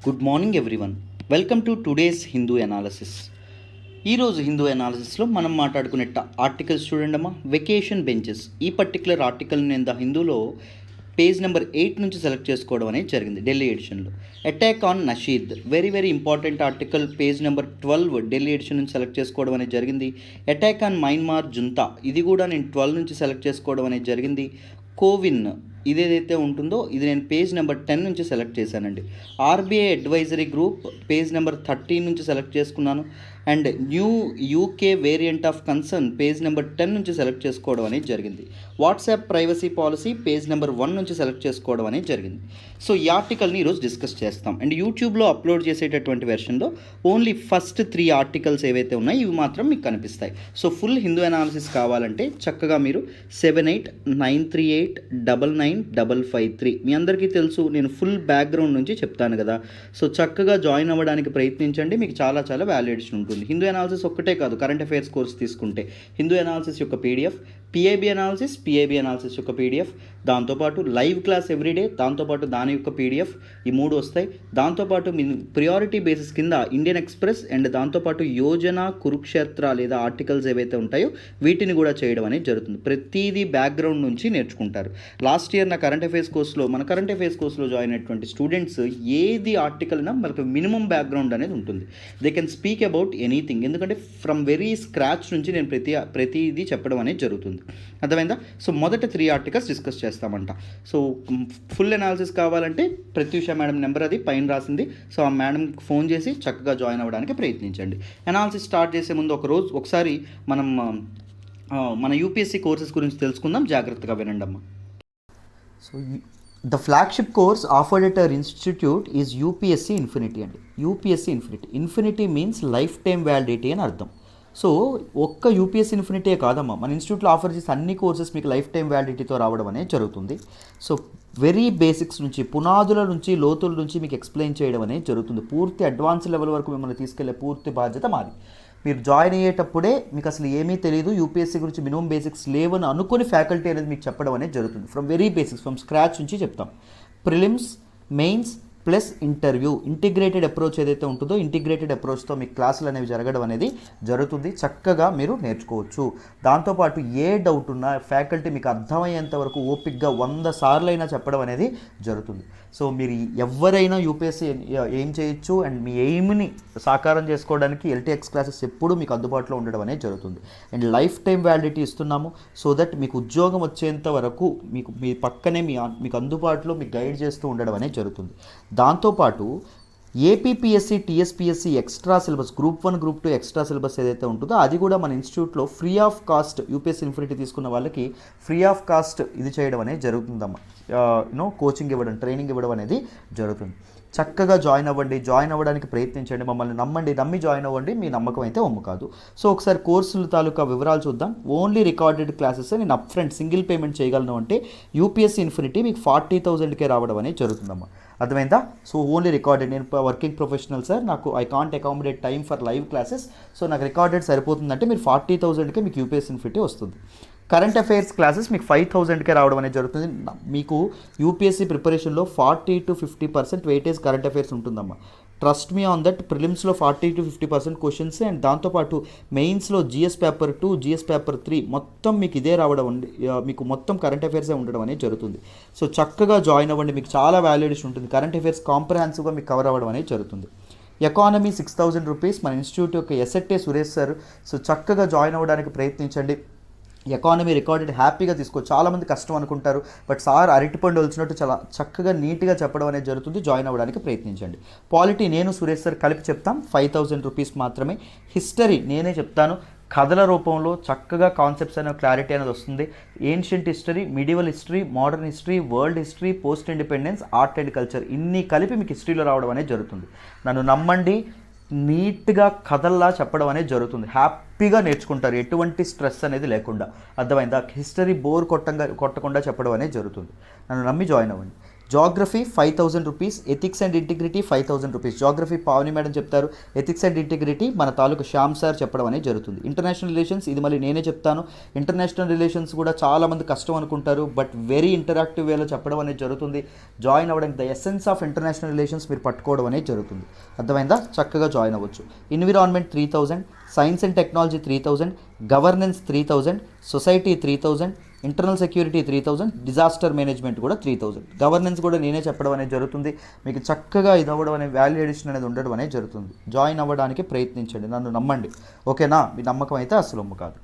Good morning everyone. Welcome to today's Hindu analysis. ఈరోజు హిందూ అనాలిసిస్లో మనం మాట్లాడుకునే ఆర్టికల్స్ చూడండమ్మా. వెకేషన్ బెంచెస్, ఈ పర్టికులర్ ఆర్టికల్ నేను ద హిందూలో పేజ్ నెంబర్ 8 నుంచి సెలెక్ట్ చేసుకోవడం అనేది జరిగింది ఢిల్లీ ఎడిషన్లో. Attack on Nasheed, very important article, page number 12 Delhi edition నుంచి సెలెక్ట్ చేసుకోవడం అనేది జరిగింది. అటాక్ ఆన్ మయన్మార్ జుంతా, ఇది కూడా నేను 12 నుంచి సెలెక్ట్ చేసుకోవడం అనేది జరిగింది. కోవిన్, ఇదేదైతే ఉంటుందో ఇది నేను పేజ్ నెంబర్ 10 నుంచి సెలెక్ట్ చేశానండి. RBI advisory group page number 13 నుంచి సెలెక్ట్ చేసుకున్నాను. And new UK variant of concern page number 10 నుంచి సెలెక్ట్ చేసుకోవడం అనేది జరిగింది. WhatsApp privacy policy page number 1 నుంచి సెలెక్ట్ చేసుకోవడం అనేది జరిగింది. సో ఈ ఆర్టికల్ని ఈరోజు డిస్కస్ చేస్తాం. అండ్ యూట్యూబ్లో అప్లోడ్ చేసేటటువంటి వెర్షన్లో ఓన్లీ ఫస్ట్ 3 ఆర్టికల్స్ ఏవైతే ఉన్నాయో ఇవి మాత్రం మీకు కనిపిస్తాయి. సో ఫుల్ హిందూ అనాలిసిస్ కావాలంటే చక్కగా మీరు 7893899553, మీ అందరికీ తెలుసు నేను ఫుల్ బ్యాక్గ్రౌండ్ నుంచి చెప్తాను కదా. సో చక్కగా జాయిన్ అవ్వడానికి ప్రయత్నించండి, మీకు చాలా వాల్యుయేషన్ ఉంటుంది. హిందూ అనాలిసిస్ ఒక్కటే కాదు, కరెంట్ అఫైర్స్ కోర్స్ తీసుకుంటే హిందూ అనాలిసిస్ యొక్క పీడిఎఫ్, పిఐబి అనాలిసిస్ యొక్క పీడిఎఫ్, దాంతోపాటు లైవ్ క్లాస్ ఎవ్రీడే, దాంతోపాటు దాని యొక్క పీడిఎఫ్, ఈ 3 వస్తాయి. దాంతోపాటు మీ ప్రియారిటీ బేసిస్ కింద ఇండియన్ ఎక్స్ప్రెస్ అండ్ దాంతోపాటు యోజన, కురుక్షేత్ర లేదా ఆర్టికల్స్ ఏవైతే ఉంటాయో వీటిని కూడా చేయడం అనేది జరుగుతుంది. ప్రతిదీ బ్యాక్గ్రౌండ్ నుంచి నేర్చుకుంటారు. లాస్ట్ ఇయర్ నా కరెంట్ అఫైర్స్ కోర్సులో జాయిన్ అయినటువంటి స్టూడెంట్స్ ఏది ఆర్టికల్ అయినా మనకు మినిమం బ్యాక్గ్రౌండ్ అనేది ఉంటుంది. They can speak about anything, ఎందుకంటే ఫ్రమ్ వెరీ స్క్రాచ్ నుంచి నేను ప్రతిదీ చెప్పడం అనేది జరుగుతుంది. అర్థమైందా? సో మొదట 3 ఆర్టికల్స్ డిస్కస్ చేస్తామంట. సో ఫుల్ అనాలిసిస్ కావాలంటే ప్రత్యూష మేడం నెంబర్ అది పైన రాసింది. సో ఆ మేడంకి ఫోన్ చేసి చక్కగా జాయిన్ అవ్వడానికి ప్రయత్నించండి. అనాలిసిస్ స్టార్ట్ చేసే ముందు ఒకసారి మనం మన యూపీఎస్సీ కోర్సెస్ గురించి తెలుసుకుందాం. జాగ్రత్తగా వినండి అమ్మా. So the flagship course offered at our institute is UPSC infinity అండి. UPSC infinity means lifetime validity అని అర్థం. సో ఒక్క యూపీఎస్సీ ఇన్ఫినిటీ కాదమ్మా, మన ఇన్స్టిట్యూట్లో ఆఫర్ చేసే అన్ని కోర్సెస్ మీకు లైఫ్ టైం వ్యాలిడిటీతో రావడం అనేది జరుగుతుంది. సో వెరీ బేసిక్స్ నుంచి, పునాదుల నుంచి, లోతుల నుంచి మీకు ఎక్స్ప్లెయిన్ చేయడం అనేది జరుగుతుంది. పూర్తి అడ్వాన్స్ లెవెల్ వరకు మిమ్మల్ని తీసుకెళ్లే పూర్తి బాధ్యత మాది. మీరు జాయిన్ అయ్యేటప్పుడే మీకు అసలు ఏమీ తెలియదు, యూపీఎస్సీ గురించి మినిమం బేసిక్స్ లేవని అనుకుని ఫ్యాకల్టీ అనేది మీకు చెప్పడం అనేది జరుగుతుంది. From very basics, from scratch నుంచి చెప్తాం. Prelims, mains plus interview, integrated approach ఏదైతే ఉంటుందో ఇంటిగ్రేటెడ్ అప్రోచ్తో మీకు క్లాసులు అనేవి జరగడం అనేది జరుగుతుంది. చక్కగా మీరు నేర్చుకోవచ్చు. దాంతోపాటు ఏ డౌట్ ఉన్నా ఫ్యాకల్టీ మీకు అర్థమయ్యేంత వరకు ఓపిక్గా 100 సార్లు అయినా చెప్పడం అనేది జరుగుతుంది. సో మీరు ఎవరైనా యూపీఎస్సీ ఏం చేయొచ్చు అండ్ మీ ఎయిమ్ని సాకారం చేసుకోవడానికి ఎల్టీఎక్స్ క్లాసెస్ ఎప్పుడూ మీకు అందుబాటులో ఉండడం అనేది జరుగుతుంది. అండ్ లైఫ్ టైం వ్యాలిడిటీ ఇస్తున్నాము సో దట్ మీకు ఉద్యోగం వచ్చేంత వరకు మీ పక్కనే మీకు అందుబాటులో మీకు గైడ్ చేస్తూ ఉండడం అనేది జరుగుతుంది. దాంతోపాటు APPSC, TSPSC extra syllabus, group 1, group 2 extra syllabus ఏదైతే ఉంటుందో అది కూడా మన ఇన్స్టిట్యూట్లో free of cost, UPSC infinity తీసుకున్న వాళ్ళకి ఫ్రీ ఆఫ్ కాస్ట్ ఇది చేయడం అనేది జరుగుతుందమ్మా. కోచింగ్ ఇవ్వడం, ట్రైనింగ్ ఇవ్వడం అనేది జరుగుతుంది. చక్కగా జాయిన్ అవ్వండి, జాయిన్ అవ్వడానికి ప్రయత్నించండి, మమ్మల్ని నమ్మి జాయిన్ అవ్వండి. మీ నమ్మకం అయితే ఒమ్ము కాదు. సో ఒకసారి కోర్సుల తాలూకా వివరాలు చూద్దాం. ఓన్లీ రికార్డెడ్ క్లాసెస్ నేను అప్ ఫ్రంట్ సింగిల్ పేమెంట్ చేయగలను అంటే యూపీఎస్సీ ఇన్ఫినిటీ మీకు 40,000కే రావడం అనేది జరుగుతుందమ్మా. అర్థమైందా? So only recorded. నేను వర్కింగ్ ప్రొఫెషనల్ సార్, నాకు I can't accommodate time for live classes, so నాకు రికార్డెడ్ సరిపోతుందంటే మీరు 40,000కే మీకు యూపీఎస్సీ ఇన్ఫినిటీ వస్తుంది. కరెంట్ అఫైర్స్ క్లాసెస్ మీకు 5,000కే రావడం అనేది జరుగుతుంది. మీకు యూపీఎస్సీ ప్రిపరేషన్లో 40 to 50% వెయిటేజ్ కరెంట్ అఫైర్స్ ఉంటుందమ్మా. Trust me on that. ప్రిలిమ్స్లో 40 to 50% క్వశ్చన్స్ అండ్ దాంతోపాటు మెయిన్స్లో జిఎస్ పేపర్ 2, జిఎస్ పేపర్ 3 మొత్తం మీకు ఇదే రావడం అండి. మీకు మొత్తం కరెంట్ అఫైర్సే ఉండడం అనేది జరుగుతుంది. సో చక్కగా జాయిన్ అవ్వండి, మీకు చాలా వాల్యుయేషన్ ఉంటుంది. కరెంట్ అఫైర్స్ కాంప్రహెన్సివ్గా మీకు కవర్ అవ్వడం అనేది జరుగుతుంది. ఎకానమీ 6,000 రూపీస్, మన ఇన్స్టిట్యూట్ యొక్క ఎస్ఎట్ఏ సురేష్ సార్. సో చక్కగా జాయిన్ అవ్వడానికి ప్రయత్నించండి. ఎకానమీ రికార్డెడ్ హ్యాపీగా తీసుకోవచ్చు. చాలామంది కష్టం అనుకుంటారు, బట్ సార్ అరటిపండు వచ్చినట్టు చాలా చక్కగా నీట్గా చెప్పడం అనేది జరుగుతుంది. జాయిన్ అవ్వడానికి ప్రయత్నించండి. పాలిటీ నేను సురేష్ సార్ కలిపి చెప్తాం, 5,000 రూపీస్ మాత్రమే. హిస్టరీ నేనే చెప్తాను, కథల రూపంలో చక్కగా కాన్సెప్ట్స్ అనే క్లారిటీ అనేది వస్తుంది. Ancient history, medieval history, modern history, world history, post independence, art and culture, ఇన్ని కలిపి మీకు హిస్టరీలో రావడం అనేది జరుగుతుంది. నన్ను నమ్మండి, నీట్గా కథల్లా చెప్పడం అనేది జరుగుతుంది. హ్యాపీగా నేర్చుకుంటారు, ఎటువంటి స్ట్రెస్ అనేది లేకుండా. అర్థమైందా? హిస్టరీ బోర్ కొట్టకుండా చెప్పడం అనేది జరుగుతుంది. నన్ను నమ్మి జాయిన్ అవ్వండి. Geography 5000 rupees, ethics and integrity 5000 rupees. Geography Pavani madam చెప్తారు, ఎథిక్స్ అండ్ ఇంటిగ్రిటీ మన తాలూకు శ్యామ్ సార్ చెప్పడం అనేది జరుగుతుంది. ఇంటర్నేషనల్ రిలేషన్స్ ఇది మళ్ళీ నేనే చెప్తాను. ఇంటర్నేషనల్ రిలేషన్స్ కూడా చాలామంది కష్టం అనుకుంటారు, బట్ వెరీ ఇంటరాక్టివ్ వేలో చెప్పడం అనేది జరుగుతుంది. జాయిన్ అవ్వడానికి the essence of international relations మీరు పట్టుకోవడం అనేది జరుగుతుంది. అర్థమైందా? చక్కగా జాయిన్ అవ్వచ్చు. Environment 3000, science and technology 3000, governance 3000, society 3000, internal security 3000, disaster management కూడా 3000. గవర్నెన్స్ కూడా నేనే చెప్పడం అనేది జరుగుతుంది. మీకు చక్కగా ఇది అవ్వడం అనే వాల్యూ ఎడిషన్ అనేది ఉండడం అనేది జరుగుతుంది. జాయిన్ అవ్వడానికి ప్రయత్నించండి, నన్ను నమ్మండి. ఓకేనా? మీ నమ్మకం అయితే అసలు కాదు.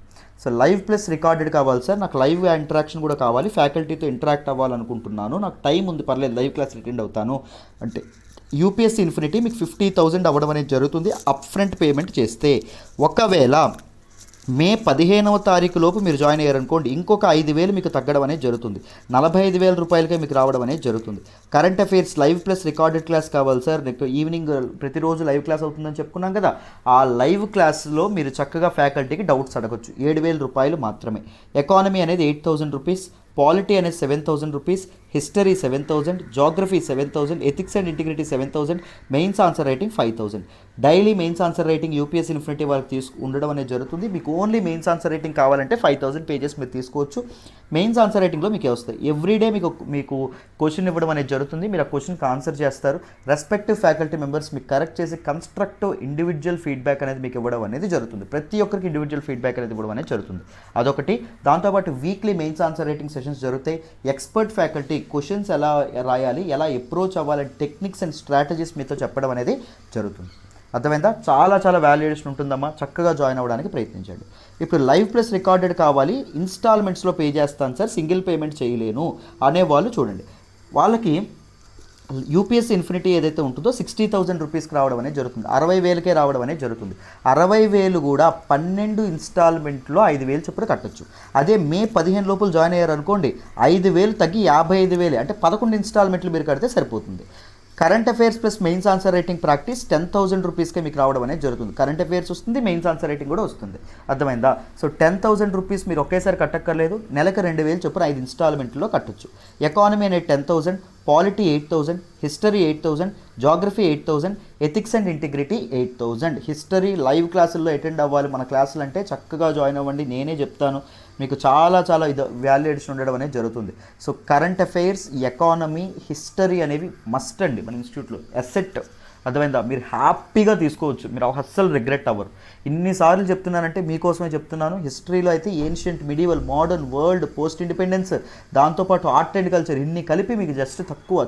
సో లైవ్ ప్లస్ రికార్డెడ్ కావాలి సార్, నాకు లైవ్ ఇంటరాక్షన్ కూడా కావాలి, ఫ్యాకల్టీతో ఇంటరాక్ట్ అవ్వాలనుకుంటున్నాను, నాకు టైం ఉంది, పర్లేదు లైవ్ క్లాస్ అటెండ్ అవుతాను అంటే యూపీఎస్సీ ఇన్ఫినిటీ మీకు 50,000 అవ్వడం అనేది జరుగుతుంది అప్ ఫ్రంట్ పేమెంట్ చేస్తే. ఒకవేళ మే 15వ తారీఖు లోపు మీరు జాయిన్ అయ్యారనుకోండి, ఇంకొక 5,000 మీకు తగ్గడం అనేది జరుగుతుంది. 45,000 రూపాయలకే మీకు రావడం అనేది జరుగుతుంది. Current affairs live plus recorded class కావాలి సార్, మీకు ఈవినింగ్ ప్రతిరోజు లైవ్ క్లాస్ అవుతుందని చెప్పుకున్నాం కదా, ఆ లైవ్ క్లాస్లో మీరు చక్కగా ఫ్యాకల్టీకి డౌట్స్ అడగచ్చు. 7,000 రూపాయలు మాత్రమే. ఎకానమీ అనేది 8,000 రూపీస్, పాలిటీ అనేది 7,000 rupees, history 7,000, geography 7,000, ethics and integrity 7,000, mains answer writing 5,000. Daily mains answer writing UPSC infinity వాళ్ళకి ఉండడం అనేది జరుగుతుంది. మీకు ఓన్లీ మెయిన్స్ ఆన్సర్ రైటింగ్ కావాలంటే 5,000 పేజెస్ మీరు తీసుకోవచ్చు. మెయిన్స్ ఆన్సర్ రైటింగ్లో మీకు వస్తాయి. ఎవ్రీడే మీకు క్వశ్చన్ ఇవ్వడం అనేది జరుగుతుంది, మీరు ఆ క్వశ్చన్కి ఆన్సర్ చేస్తారు. రెస్పెక్టివ్ ఫ్యాకల్టీ మెంబర్స్ మీకు కరెక్ట్ చేసి కన్స్ట్రక్టివ్ ఇండివిజువల్ ఫీడ్బ్యాక్ అనేది మీకు ఇవ్వడం అనేది జరుగుతుంది. ప్రతి ఒక్కరికి ఇండివిజువల్ ఫీడ్బ్యాక్ అనేది ఇవ్వడం అనేది జరుగుతుంది. అదొకటి. దాంతోపాటు weekly mains answer writing sessions జరుగుతాయి. ఎక్స్పర్ట్ ఫ్యాకల్టీ క్వశ్చన్స్ ఎలా రాయాలి, ఎలా అప్రోచ్ అవ్వాలని టెక్నిక్స్ అండ్ స్ట్రాటజీస్ మీతో చెప్పడం అనేది జరుగుతుంది. అర్థమైందా? చాలా వాల్యుయేషన్ ఉంటుందమ్మా, చక్కగా జాయిన్ అవ్వడానికి ప్రయత్నించండి. ఇప్పుడు లైవ్ ప్లస్ రికార్డెడ్ కావాలి, ఇన్స్టాల్మెంట్స్లో పే చేస్తాను సార్, సింగిల్ పేమెంట్ చేయలేను అనేవాళ్ళు చూడండి, వాళ్ళకి యూపీఎస్సీ ఇన్ఫినిటీ ఏదైతే ఉంటుందో 60,000 రూపీస్కి రావడం అనేది జరుగుతుంది. 60,000కే రావడం అనేది జరుగుతుంది. 60,000 కూడా 12 ఇన్స్టాల్మెంట్లో 5,000 చొప్పున కట్టొచ్చు. అదే మే 15 లోపల జాయిన్ అయ్యారనుకోండి, 5,000 తగ్గి 55,000 అంటే 11 ఇన్స్టాల్మెంట్లు మీరు కడితే సరిపోతుంది. Current affairs plus mains answer writing practice 10,000 రూపీస్కే మీకు రావడం అనేది జరుగుతుంది. కరెంట్ అఫైర్స్ వస్తుంది, మెయిన్స్ ఆన్సర్ రైటింగ్ కూడా వస్తుంది. అర్థమైందా? సో 10,000 రూపీస్ మీరు ఒకేసారి కట్టక్కర్లేదు, నెలకు 2,000 చొప్పున 5 ఇన్స్టాల్మెంట్లో కట్టొచ్చు. ఎకానమీ అనేది 10,000, polity 8,000, history 8,000, geography 8,000, ethics and integrity 8,000. History live క్లాసుల్లో అటెండ్ అవ్వాలి మన క్లాసులు అంటే చక్కగా జాయిన్ అవ్వండి, నేనే చెప్తాను, మీకు చాలా ఇది వాల్యూ ఎడిషన్ ఉండడం అనేది జరుగుతుంది. So current affairs, economy, history అనేవి మస్ట్ అండి మన ఇన్స్టిట్యూట్లో, అసెట్. అర్థమైందా? మీరు హ్యాపీగా తీసుకోవచ్చు, మీరు అస్సలు రిగ్రెట్ అవ్వరు. ఇన్నిసార్లు చెప్తున్నానంటే మీకోసమే చెప్తున్నాను. హిస్టరీలో అయితే ancient, medieval, modern, world, post independence, దాంతోపాటు ఆర్ట్ అండ్ కల్చర్, ఇన్ని కలిపి మీకు జస్ట్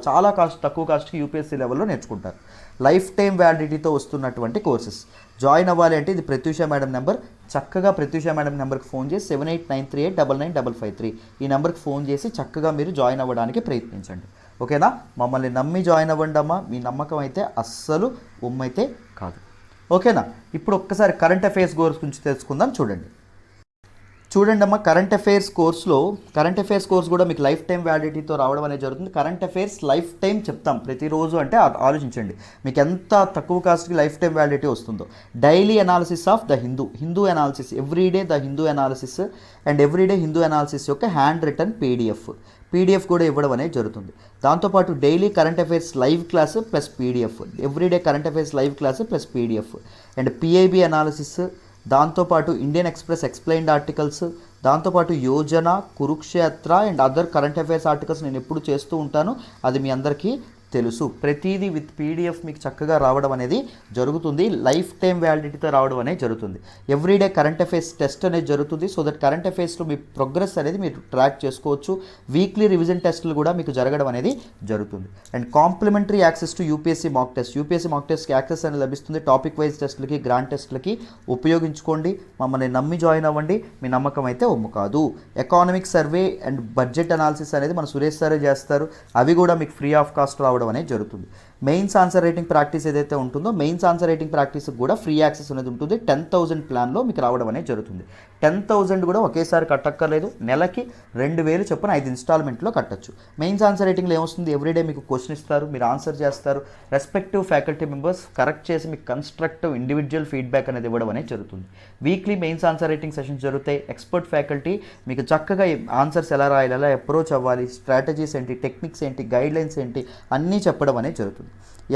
చాలా తక్కువ కాస్ట్కి యూపీఎస్సీ లెవెల్లో నేర్చుకుంటారు. లైఫ్ టైం వ్యాలిడిటీతో వస్తున్నటువంటి కోర్సెస్. జాయిన్ అవ్వాలి అంటే ఇది ప్రత్యూష మేడం నెంబర్, చక్కగా ప్రత్యూష మేడం నెంబర్కి ఫోన్ చేసి 7893899553 ఈ నెంబర్కి ఫోన్ చేసి చక్కగా మీరు జాయిన్ అవ్వడానికి ప్రయత్నించండి. ఓకేనా? మమ్మల్ని నమ్మి జాయిన్ అవ్వండి అమ్మా, మీ నమ్మకం అయితే అస్సలు ఉమ్మైతే కాదు. ఓకేనా? ఇప్పుడు ఒక్కసారి కరెంట్ అఫైర్స్ కోర్స్ గురించి తెలుసుకుందాం. చూడండి అమ్మా, కరెంట్ అఫైర్స్ కోర్స్ కూడా మీకు లైఫ్ టైం వ్యాలిడిటీతో రావడం అనేది జరుగుతుంది. కరెంట్ అఫైర్స్ లైఫ్ టైం చెప్తాం ప్రతిరోజు అంటే ఆలోచించండి మీకు ఎంత తక్కువ కాస్ట్కి లైఫ్ టైం వ్యాలిడిటీ వస్తుందో. Daily analysis of the Hindu analysis, everyday the Hindu analysis and everyday Hindu analysis యొక్క హ్యాండ్ రిటర్న్ పీడిఎఫ్ కూడా ఇవ్వడం అనేది జరుగుతుంది. దాంతోపాటు daily current affairs live class plus PDF, everyday current affairs live class plus PDF and PIB analysis, దాంతోపాటు Indian express explained articles, దాంతోపాటు Yojana, Kurukshetra and other current affairs articles నేను ఎప్పుడు చేస్తూ ఉంటాను, అది మీ అందరికీ తెలుసు. ప్రతిదీ విత్ పీడిఎఫ్ మీకు చక్కగా రావడం అనేది జరుగుతుంది. లైఫ్ టైం వ్యాలిడిటీతో రావడం అనేది జరుగుతుంది. ఎవ్రీడే కరెంట్ అఫైర్స్ టెస్ట్ అనేది జరుగుతుంది. సో దట్ కరెంట్ అఫైర్స్లో మీ ప్రోగ్రెస్ అనేది మీరు ట్రాక్ చేసుకోవచ్చు. వీక్లీ రివిజన్ టెస్టులు కూడా మీకు జరగడం అనేది జరుగుతుంది. And complimentary access to UPSC mock టెస్ట్కి యాక్సెస్ అనేది లభిస్తుంది. టాపిక్ వైజ్ టెస్టులకి, గ్రాండ్ టెస్టులకి ఉపయోగించుకోండి. మమ్మల్ని నమ్మి జాయిన్ అవ్వండి, మీ నమ్మకం అయితే ఒమ్ము కాదు. Economic survey and budget analysis అనేది మన సురేష్ సారే చేస్తారు, అవి కూడా మీకు ఫ్రీ ఆఫ్ కాస్ట్ రావడం తీసుకోవడం అనేది జరుగుతుంది. మెయిన్స్ ఆన్సర్ రైటింగ్ ప్రాక్టీస్ ఏదైతే ఉంటుందో మెయిన్స్ ఆన్సర్ రైటింగ్ ప్రాక్టీస్కి కూడా ఫ్రీ యాక్సెస్ అనేది ఉంటుంది. 10,000 ప్లాన్లో మీకు రావడం అనేది జరుగుతుంది. 10,000 కూడా ఒకేసారి కట్టక్కర్లేదు, నెలకి 2,000 చొప్పున 5 ఇన్స్టాల్మెంట్లో కట్టచ్చు. మెయిన్స్ ఆన్సర్ రైటింగ్లో ఏమొస్తుంది, ఎవ్రీడే మీకు క్వశ్చన్ ఇస్తారు, మీరు ఆన్సర్ చేస్తారు, రెస్పెక్టివ్ ఫ్యాకల్టీ మెంబర్స్ కరెక్ట్ చేసి మీకు కన్స్ట్రక్టివ్ ఇండివిజువల్ ఫీడ్బ్యాక్ అనేది ఇవ్వడం అనేది జరుగుతుంది. Weekly mains answer writing sessions జరుగుతాయి. ఎక్స్పర్ట్ ఫ్యాకల్టీ మీకు చక్కగా ఆన్సర్స్ ఎలా రాయాలి, ఎలా అప్రోచ్ అవ్వాలి, స్ట్రాటజీస్ ఏంటి, టెక్నిక్స్ ఏంటి, గైడ్లైన్స్ ఏంటి అన్నీ చెప్పడం అనేది జరుగుతుంది.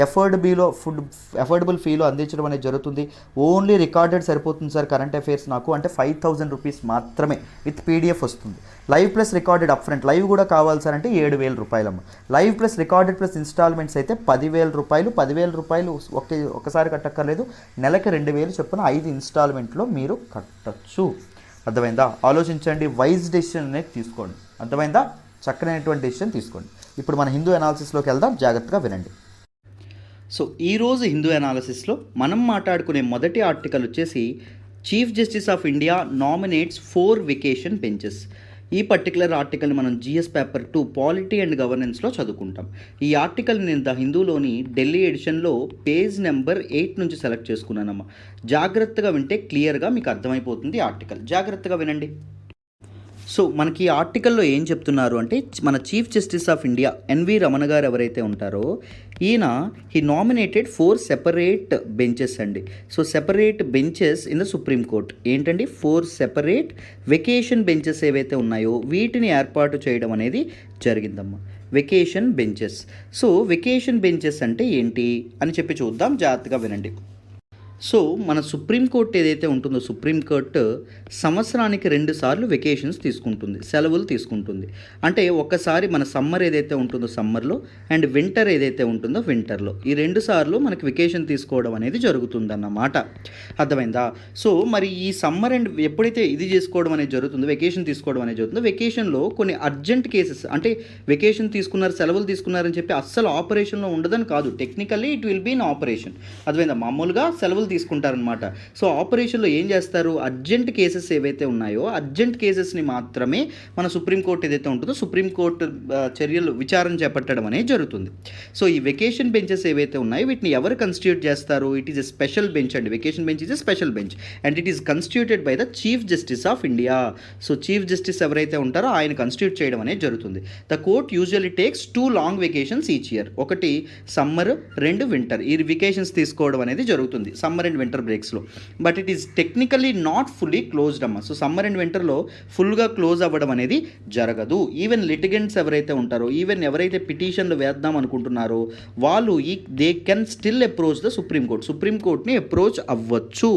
ఎఫోర్డబుల్ ఫీలో అందించడం అనేది జరుగుతుంది. ఓన్లీ రికార్డెడ్ సరిపోతుంది సార్ కరెంట్ అఫైర్స్ నాకు అంటే 5,000 రూపీస్ మాత్రమే విత్ పీడిఎఫ్ వస్తుంది. Live plus recorded up front, live కూడా కావాలి సార్ అంటే 7,000 రూపాయలమ్మ. Live plus recorded plus instalments అయితే 10,000 రూపాయలు. 10,000 రూపాయలు ఒకసారి కట్టక్కర్లేదు, నెలకి 2,000 చొప్పున 5 ఇన్స్టాల్మెంట్లో మీరు కట్టచ్చు. అర్థమైందా? ఆలోచించండి, వైజ్ డెసిషన్ అనేది తీసుకోండి. అర్థమైందా? చక్కనైనటువంటి డెసిషన్ తీసుకోండి. ఇప్పుడు మన హిందూ అనాలిసిస్లోకి వెళ్దాం, జాగ్రత్తగా వినండి. సో ఈరోజు హిందూ అనాలిసిస్లో మనం మాట్లాడుకునే మొదటి ఆర్టికల్ వచ్చేసి chief justice of India nominates 4 vacation benches. ఈ పర్టికులర్ ఆర్టికల్ని మనం జిఎస్ పేపర్ 2 పాలిటీ అండ్ గవర్నెన్స్లో చదువుకుంటాం. ఈ ఆర్టికల్ నేను ద హిందూలోని ఢిల్లీ ఎడిషన్లో పేజ్ నెంబర్ 8 నుంచి సెలెక్ట్ చేసుకున్నానమ్మా. జాగ్రత్తగా వింటే క్లియర్గా మీకు అర్థమైపోతుంది ఆర్టికల్. జాగ్రత్తగా వినండి. సో మనకి ఈ ఆర్టికల్లో ఏం చెప్తున్నారు అంటే, మన chief justice of India NV Ramana గారు ఎవరైతే ఉంటారో ఈయన హీ నామినేటెడ్ 4 సెపరేట్ బెంచెస్ అండి. So separate benches in the Supreme Court. ఏంటండి, 4 సెపరేట్ వెకేషన్ బెంచెస్ ఏవైతే ఉన్నాయో వీటిని ఏర్పాటు చేయడం అనేది జరిగిందమ్మా. Vacation benches. So vacation benches అంటే ఏంటి అని చెప్పి చూద్దాం, జాగ్రత్తగా వినండి. సో మన సుప్రీంకోర్టు ఏదైతే ఉంటుందో సుప్రీంకోర్టు సంవత్సరానికి 2 సార్లు వెకేషన్స్ తీసుకుంటుంది, సెలవులు తీసుకుంటుంది. అంటే ఒక్కసారి మన సమ్మర్ ఏదైతే ఉంటుందో సమ్మర్లో అండ్ వింటర్ ఏదైతే ఉంటుందో వింటర్లో, ఈ 2 సార్లు మనకి వెకేషన్ తీసుకోవడం అనేది జరుగుతుందన్నమాట. అర్థమైందా? సో మరి ఈ సమ్మర్ అండ్ ఎప్పుడైతే ఇది చేసుకోవడం అనేది జరుగుతుందో, వెకేషన్ తీసుకోవడం అనేది జరుగుతుందో, వెకేషన్లో కొన్ని అర్జెంట్ కేసెస్, అంటే వెకేషన్ తీసుకున్నారు, సెలవులు తీసుకున్నారని చెప్పి అస్సలు ఆపరేషన్లో ఉండదని కాదు. Technically it will be in operation. అర్థమైందా? మామూలుగా సెలవులు తీసుకుంటారనమాట. సో ఆపరేషన్లో ఏం చేస్తారు, అర్జెంట్ కేసెస్ ఏవైతే ఉన్నాయో అర్జెంట్ కేసెస్ని మాత్రమే మన సుప్రీంకోర్టు ఏదైతే ఉంటుందో సుప్రీంకోర్టు చర్యలు విచారణ చేపట్టడం అనేది జరుగుతుంది. సో ఈ వెకేషన్ బెంచెస్ ఏవైతే ఉన్నాయో వీటిని ఎవరు కన్స్టిట్యూట్ చేస్తారు, it is a special bench అండి. Vacation bench is a special bench and it is constituted by the chief justice of India. So chief justice ఎవరైతే ఉంటారో ఆయన కన్స్టిట్యూట్ చేయడం అనేది జరుగుతుంది. The court usually takes 2 long vacations each year. ఒకటి summer, 2 winter. ఈ vacations తీసుకోవడం అనేది జరుగుతుంది సమ్మర్ అండ్ వింటర్ బ్రేక్స్లో. But it is technically not fully closed అమ్మ. సో సమ్మర్ అండ్ వింటర్లో ఫుల్గా క్లోజ్ అవ్వడం అనేది జరగదు. ఈవెన్ లిటిగెంట్స్ ఎవరైతే ఉంటారో, ఈవెన్ ఎవరైతే పిటిషన్లు వేద్దాం అనుకుంటున్నారో వాళ్ళు they can still approach the సుప్రీంకోర్ట్ని అప్రోచ్ అవ్వచ్చు.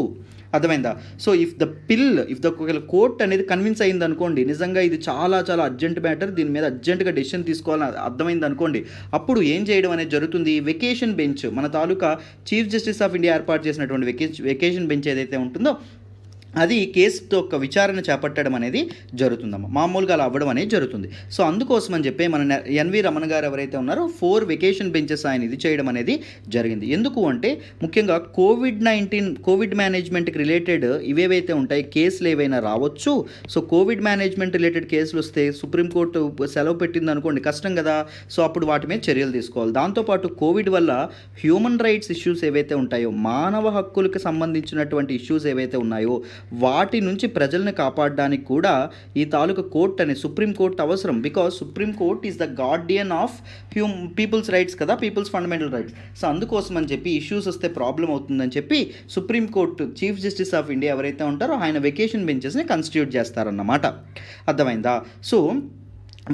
అర్థమైందా? సో ఇఫ్ ద కోర్ట్ అనేది కన్విన్స్ అయింది అనుకోండి, నిజంగా ఇది చాలా చాలా అర్జెంట్ మ్యాటర్, దీని మీద అర్జెంటుగా డెసిషన్ తీసుకోవాలని అర్థమైంది అనుకోండి, అప్పుడు ఏం చేయడం అనేది జరుగుతుంది, వెకేషన్ బెంచ్, మన తాలూకా చీఫ్ జస్టిస్ ఆఫ్ ఇండియా ఏర్పాటు చేసినటువంటి వెకేషన్ బెంచ్ ఏదైతే ఉంటుందో అది కేసుతో ఒక విచారణ చేపట్టడం అనేది జరుగుతుందమ్మా. మామూలుగా అలా అవ్వడం అనేది జరుగుతుంది. సో అందుకోసం అని చెప్పి మన ఎన్వి రమణ గారు ఎవరైతే ఉన్నారో 4 వెకేషన్ బెంచెస్ ఆయన ఇది చేయడం అనేది జరిగింది. ఎందుకు అంటే ముఖ్యంగా కోవిడ్ మేనేజ్మెంట్కి రిలేటెడ్ ఇవేవైతే ఉంటాయి కేసులు ఏవైనా రావచ్చు. సో కోవిడ్ మేనేజ్మెంట్ రిలేటెడ్ కేసులు వస్తే సుప్రీంకోర్టు సెలవు పెట్టింది అనుకోండి, కష్టం కదా. సో అప్పుడు వాటి మీద చర్యలు తీసుకోవాలి. దాంతోపాటు కోవిడ్ వల్ల హ్యూమన్ రైట్స్ ఇష్యూస్ ఏవైతే ఉంటాయో, మానవ హక్కులకు సంబంధించినటువంటి ఇష్యూస్ ఏవైతే ఉన్నాయో వాటి నుంచి ప్రజల్ని కాపాడడానికి కూడా ఈ తాలూకా కోర్ట్ అనే సుప్రీంకోర్టు అవసరం. Because Supreme Court is the guardian of people's rights కదా, పీపుల్స్ ఫండమెంటల్ రైట్స్. సో అందుకోసం అని చెప్పి ఇష్యూస్ వస్తే ప్రాబ్లం అవుతుందని చెప్పి Supreme Court chief justice of India ఎవరైతే ఉంటారో ఆయన వెకేషన్ బెంచెస్ని కన్స్టిట్యూట్ చేస్తారన్నమాట. అర్థమైందా? So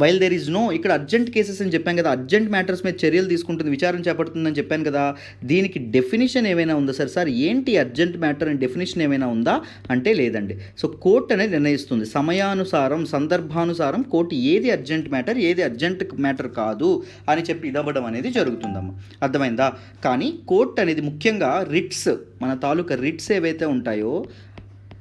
while there is no, ఇక్కడ అర్జెంట్ కేసెస్ అని చెప్పాను కదా, అర్జెంట్ మ్యాటర్స్ మీద చర్యలు తీసుకుంటుంది, విచారణ చేపడుతుందని చెప్పాను కదా, దీనికి డెఫినేషన్ ఏమైనా ఉందా సార్ ఏంటి అర్జెంట్ మ్యాటర్ అని డెఫినేషన్ ఏమైనా ఉందా అంటే లేదండి. సో కోర్ట్ అనేది నిర్ణయిస్తుంది సమయానుసారం, సందర్భానుసారం కోర్టు ఏది అర్జెంట్ మ్యాటర్, ఏది అర్జెంట్ మ్యాటర్ కాదు అని చెప్పి ఇదవ్వడం అనేది జరుగుతుందమ్మా. అర్థమైందా? కానీ కోర్ట్ అనేది ముఖ్యంగా రిట్స్, మన తాలూకా రిట్స్ ఏవైతే ఉంటాయో,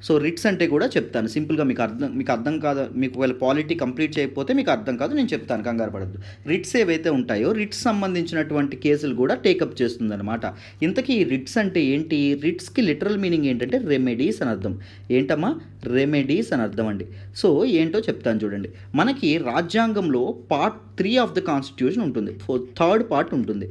సో రిట్స్ అంటే కూడా చెప్తాను సింపుల్గా, మీకు అర్థం కాదు, మీకు ఒకవేళ పాలిటీ కంప్లీట్ చేయకపోతే మీకు అర్థం కాదు, నేను చెప్తాను, కంగారు పడద్దు. రిట్స్ ఏవైతే ఉంటాయో రిట్స్ సంబంధించినటువంటి కేసులు కూడా టేకప్ చేస్తుందన్నమాట. ఇంతకీ రిట్స్ అంటే ఏంటి? రిట్స్కి లిటరల్ మీనింగ్ ఏంటంటే రెమెడీస్ అని అర్థం. ఏంటమ్మా? రెమెడీస్ అని అర్థం అండి. సో ఏంటో చెప్తాను చూడండి. మనకి రాజ్యాంగంలో పార్ట్ 3 ఆఫ్ ద కాన్స్టిట్యూషన్ ఉంటుంది, థర్డ్ పార్ట్ ఉంటుంది.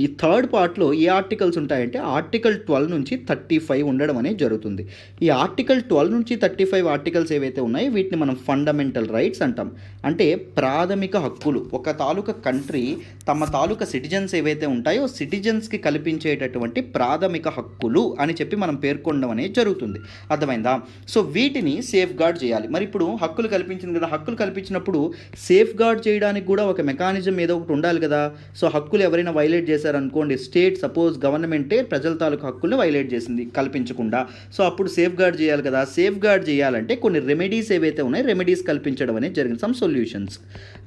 ఈ థర్డ్ పార్ట్లో ఏ ఆర్టికల్స్ ఉంటాయంటే ఆర్టికల్ 12 నుంచి 35 ఉండడం అనేది జరుగుతుంది. ఈ ఆర్టికల్ 12 నుంచి 35 ఆర్టికల్స్ ఏవైతే ఉన్నాయో వీటిని మనం ఫండమెంటల్ రైట్స్ అంటాం. అంటే ప్రాథమిక హక్కులు. ఒక తాలూకా కంట్రీ తమ తాలూకా సిటిజన్స్ ఏవైతే ఉంటాయో సిటిజన్స్కి కల్పించేటటువంటి ప్రాథమిక హక్కులు అని చెప్పి మనం పేర్కొనడం అనేది జరుగుతుంది. అర్థమైందా? సో వీటిని సేఫ్ గార్డ్ చేయాలి. మరి ఇప్పుడు హక్కులు కల్పించింది కదా, హక్కులు కల్పించినప్పుడు సేఫ్ గార్డ్ చేయడానికి కూడా ఒక మెకానిజం ఏదో ఒకటి ఉండాలి కదా. సో హక్కులు ఎవరైనా వైలేట్ చేశారు అనుకోండి, స్టేట్ సపోజ్ గవర్నమెంటే ప్రజల తాలూకు హక్కుల్ని వైలేట్ చేసింది కల్పించకుండా, సో అప్పుడు సేఫ్ గార్డ్ చేయాలి కదా. సేఫ్ గార్డ్ చేయాలంటే కొన్ని రెమెడీస్ ఏవైతే ఉన్నాయో రెమెడీస్ కల్పించడం అనేది జరిగింది, సమ్ సొల్యూషన్స్.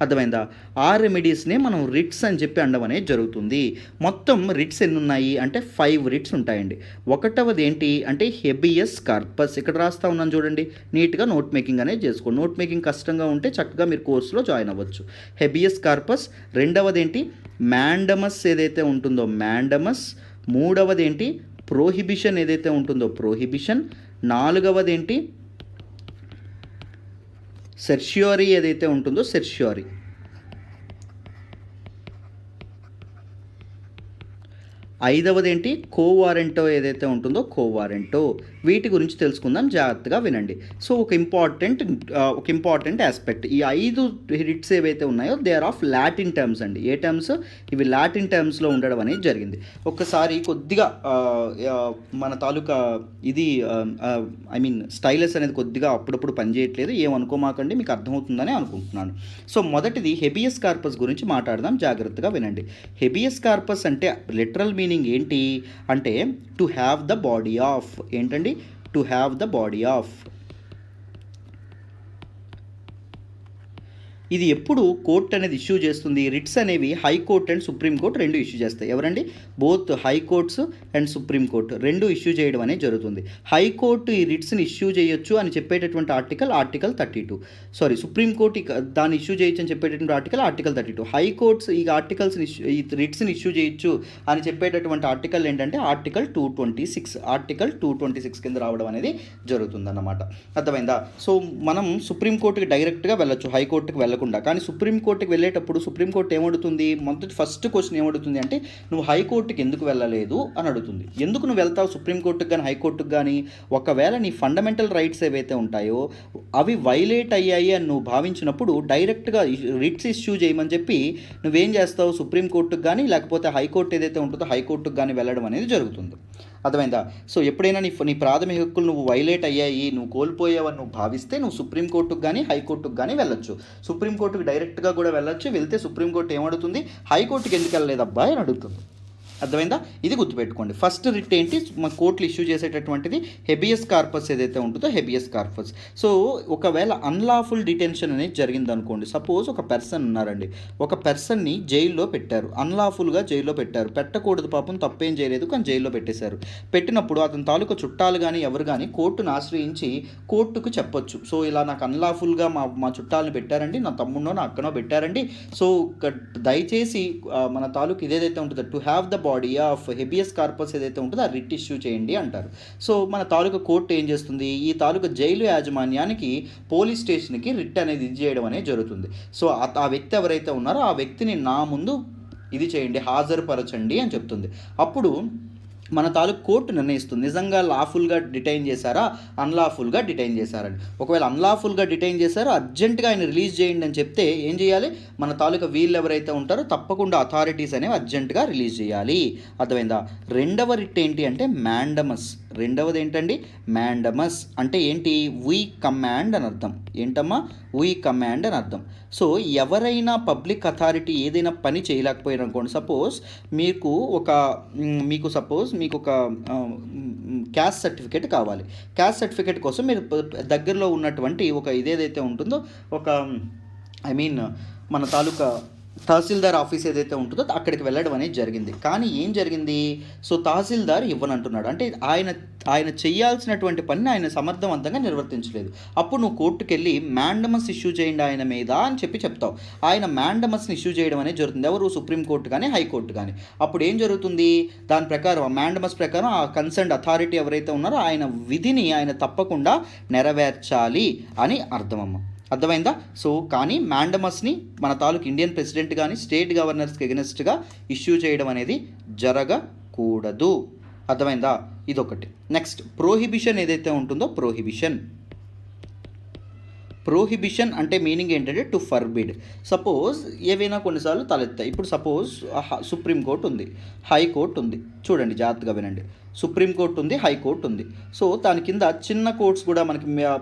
అర్థమైందా? ఆ రెమెడీస్నే మనం రిట్స్ అని చెప్పి అనడం అనేది జరుగుతుంది. మొత్తం రిట్స్ ఎన్ని ఉన్నాయి అంటే 5 రిట్స్ ఉంటాయండి. ఒకటవది ఏంటి అంటే హెబియస్ కార్పస్. ఇక్కడ రాస్తా ఉన్నాను చూడండి, నీట్గా నోట్ మేకింగ్ అనేది చేసుకోండి. నోట్ మేకింగ్ కష్టంగా ఉంటే చక్కగా మీరు కోర్సులో జాయిన్ అవ్వచ్చు. Habeas corpus. రెండవది ఏంటి? మ్యాండమస్ ఏదైతే ఉంటుందో మ్యాండమస్. మూడవది ఏంటి? ప్రోహిబిషన్ ఏదైతే ఉంటుందో ప్రోహిబిషన్. నాలుగవది ఏంటి? సెర్ష్యూరీ ఏదైతే ఉంటుందో సెర్ష్యూరీ. ఐదవది ఏంటి? కోవారెంటో ఏదైతే ఉంటుందో కోవారెంటో. వీటి గురించి తెలుసుకుందాం, జాగ్రత్తగా వినండి. సో ఒక ఇంపార్టెంట్ ఆస్పెక్ట్, ఈ 5 రిట్స్ ఏవైతే ఉన్నాయో they are of Latin terms అండి. ఏ టర్మ్స్? ఇవి లాటిన్ టర్మ్స్లో ఉండడం అనేది జరిగింది. ఒక్కసారి కొద్దిగా మన తాలూకా ఇది స్టైలస్ అనేది కొద్దిగా అప్పుడప్పుడు పనిచేయట్లేదు, ఏమనుకోమాకండి, మీకు అర్థమవుతుందని అనుకుంటున్నాను. సో మొదటిది హెబియస్ కార్పస్ గురించి మాట్లాడదాం, జాగ్రత్తగా వినండి. హెబియస్ కార్పస్ అంటే లిటరల్ మీనింగ్ ఏంటి అంటే to have the body of. ఏంటండి? To have the body of. ఇది ఎప్పుడు కోర్ట్ అనేది ఇష్యూ చేస్తుంది? రిట్స్ అనేవి హైకోర్ట్ అండ్ సుప్రీంకోర్టు రెండు ఇష్యూ చేస్తాయి. ఎవరండి? బోత్ హైకోర్ట్స్ అండ్ సుప్రీంకోర్టు రెండు ఇష్యూ చేయడం అనేది జరుగుతుంది. హైకోర్టు ఈ రిట్స్ని ఇష్యూ చేయొచ్చు అని చెప్పేటటువంటి ఆర్టికల్ 32. సుప్రీంకోర్టు దాన్ని ఇష్యూ చేయొచ్చు అని చెప్పేటటువంటి ఆర్టికల్ 32. హైకోర్ట్స్ ఈ ఈ రిట్స్ని ఇష్యూ చేయొచ్చు అని చెప్పేటటువంటి ఆర్టికల్ ఏంటంటే ఆర్టికల్ 226 కింద రావడం అనేది జరుగుతుందన్నమాట. అర్థమైందా? సో మనం సుప్రీంకోర్టుకి డైరెక్ట్గా వెళ్ళొచ్చు, హైకోర్టుకి వెళ్ళకుండా. కానీ సుప్రీంకోర్టుకి వెళ్ళేటప్పుడు సుప్రీంకోర్టు ఏమడుతుంది? ఫస్ట్ క్వశ్చన్ ఏమడుతుంది అంటే నువ్వు హైకోర్టుకి ఎందుకు వెళ్ళలేదు అని అడుగుతుంది. ఎందుకు నువ్వు వెళ్తావు సుప్రీంకోర్టుకి కానీ హైకోర్టుకి కానీ? ఒకవేళ నీ ఫండమెంటల్ రైట్స్ ఏవైతే ఉంటాయో అవి వైలేట్ అయ్యాయి అని నువ్వు భావించినప్పుడు డైరెక్ట్గా రిట్స్ ఇష్యూ చేయమని చెప్పి నువ్వేం చేస్తావు? సుప్రీంకోర్టుకి కానీ లేకపోతే హైకోర్టు ఏదైతే ఉంటుందో హైకోర్టుకి కానీ వెళ్ళడం అనేది జరుగుతుంది. అర్థమైందా? సో ఎప్పుడైనా నీ ప్రాథమిక హక్కులు నువ్వు వైలేట్ అయ్యాయి, నువ్వు కోల్పోయావని నువ్వు భావిస్తే నువ్వు సుప్రీంకోర్టుకు కానీ హైకోర్టుకు కానీ వెళ్ళొచ్చు. సుప్రీంకోర్టుకు డైరెక్ట్గా కూడా వెళ్ళొచ్చు. వెళ్తే సుప్రీంకోర్టు ఏమడుతుంది? హైకోర్టుకి ఎందుకు వెళ్ళలేదబ్బా అని అడుగుతుంది. అర్థమైందా? ఇది గుర్తుపెట్టుకోండి. ఫస్ట్ రిట్ ఏంటి? మా కోర్టులు ఇష్యూ చేసేటటువంటిది హెబియస్ కార్పస్ ఏదైతే ఉంటుందో హెబియస్ కార్పస్. సో ఒకవేళ అన్లాఫుల్ డిటెన్షన్ అనేది జరిగింది అనుకోండి. సపోజ్ ఒక పర్సన్ ఉన్నారండి, ఒక పర్సన్ని జైల్లో పెట్టారు, అన్లాఫుల్గా జైల్లో పెట్టారు. పెట్టకూడదు, పాపం తప్పేం చేయలేదు కానీ జైల్లో పెట్టేశారు. పెట్టినప్పుడు అతని తాలూకా చుట్టాలు కానీ ఎవరు కానీ కోర్టును ఆశ్రయించి కోర్టుకు చెప్పొచ్చు. సో ఇలా నాకు అన్లాఫుల్గా మా చుట్టాలను పెట్టారండి, నా తమ్ముడో నా అక్కనో పెట్టారండి. సో దయచేసి మన తాలూకు ఇదేదైతే ఉంటుందో to have the body of habeas corpus ఏదైతే ఉంటుందో ఆ రిట్ ఇష్యూ చేయండి అంటారు. సో మన తాలూకా కోర్టు ఏం చేస్తుంది? ఈ తాలూకా జైలు యాజమాన్యానికి పోలీస్ స్టేషన్కి రిట్ అనేది ఇది చేయడం అనేది జరుగుతుంది. సో ఆ వ్యక్తి ఎవరైతే ఉన్నారో ఆ వ్యక్తిని నా ముందు ఇది చేయండి, హాజరుపరచండి అని చెప్తుంది. అప్పుడు మన తాలూకు కోర్టు నిర్ణయిస్తుంది నిజంగా లాఫుల్గా డిటైన్ చేశారా, అన్లాఫుల్గా డిటైన్ చేశారని. ఒకవేళ అన్లాఫుల్గా డిటైన్ చేశారో అర్జెంటుగా ఆయన రిలీజ్ చేయండి అని చెప్తే ఏం చేయాలి? మన తాలూకా వీళ్ళు ఎవరైతే ఉంటారో తప్పకుండా అథారిటీస్ అనేవి అర్జెంటుగా రిలీజ్ చేయాలి. అర్థమైందా? రెండవ రిట్ ఏంటి అంటే మ్యాండమస్. రెండవది ఏంటండి? మ్యాండమస్ అంటే ఏంటి? వీ కమాండ్ అని అర్థం. ఏంటమ్మా? వీ కమాండ్ అని అర్థం. సో ఎవరైనా పబ్లిక్ అథారిటీ ఏదైనా పని చేయలేకపోయారు అనుకోండి, సపోజ్ మీకు ఒక క్యాస్ట్ సర్టిఫికేట్ కావాలి. క్యాస్ట్ సర్టిఫికేట్ కోసం మీరు దగ్గరలో ఉన్నటువంటి ఒక ఇదేదైతే ఉంటుందో ఒక మన తాలూకా తహసీల్దార్ ఆఫీస్ ఏదైతే ఉంటుందో అక్కడికి వెళ్ళడం అనేది జరిగింది. కానీ ఏం జరిగింది, సో తహసీల్దార్ ఇవ్వనంటున్నాడు. అంటే ఆయన చేయాల్సినటువంటి పనిని ఆయన సమర్థవంతంగా నిర్వర్తించలేదు. అప్పుడు నువ్వు కోర్టుకెళ్ళి మ్యాండమస్ ఇష్యూ చేయండి ఆయన మీద అని చెప్తావు. ఆయన మ్యాండమస్ని ఇష్యూ చేయడం అనేది జరుగుతుంది. ఎవరు, సుప్రీంకోర్టు కానీ హైకోర్టు కానీ. అప్పుడు ఏం జరుగుతుంది, దాని ప్రకారం ఆ మ్యాండమస్ ప్రకారం ఆ కన్సర్న్డ్ అథారిటీ ఎవరైతే ఉన్నారో ఆయన విధిని ఆయన తప్పకుండా నెరవేర్చాలి అని అర్థమైందా? సో కానీ మ్యాండమస్ని మన తాలూకు ఇండియన్ ప్రెసిడెంట్ కానీ స్టేట్ గవర్నర్స్కి ఎగనెస్ట్గా ఇష్యూ చేయడం అనేది జరగకూడదు. అర్థమైందా? ఇదొకటి. నెక్స్ట్ ప్రోహిబిషన్ ఏదైతే ఉంటుందో, ప్రోహిబిషన్ అంటే మీనింగ్ ఏంటంటే టు ఫర్బిడ్. సపోజ్ ఏవైనా కొన్నిసార్లు తలెత్తాయి. ఇప్పుడు సపోజ్ సుప్రీంకోర్టు ఉంది, హైకోర్టు ఉంది. చూడండి, జాగ్రత్తగా వినండి. సుప్రీంకోర్టు ఉంది, హైకోర్టు ఉంది. సో దాని కింద చిన్న కోర్ట్స్ కూడా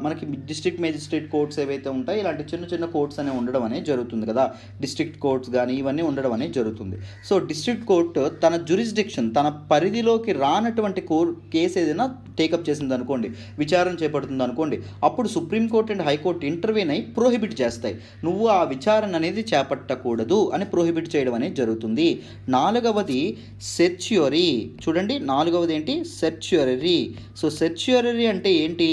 మనకి డిస్ట్రిక్ట్ మేజిస్ట్రేట్ కోర్ట్స్ ఏవైతే ఉంటాయి, ఇలాంటి చిన్న చిన్న కోర్ట్స్ అనేవి ఉండడం అనేది జరుగుతుంది కదా. డిస్ట్రిక్ట్ కోర్ట్స్ కానీ ఇవన్నీ ఉండడం అనేది జరుగుతుంది. సో డిస్ట్రిక్ట్ కోర్టు తన జ్యూరిస్డిక్షన్, తన పరిధిలోకి రానటువంటి కేసు ఏదైనా టేకప్ చేసింది అనుకోండి, విచారణ చేపడుతుంది అనుకోండి, అప్పుడు సుప్రీంకోర్టు అండ్ హైకోర్టు ఇంటర్వ్యూన్ అయి ప్రోహిబిట్ చేస్తాయి. నువ్వు ఆ విచారణ అనేది చేపట్టకూడదు అని ప్రోహిబిట్ చేయడం అనేది జరుగుతుంది. 4వది సెర్చ్యూరీ. చూడండి, 4వది ఏంటి, సెర్చ్యూరీ. సో సెర్చ్యూరీ అంటే ఏంటి,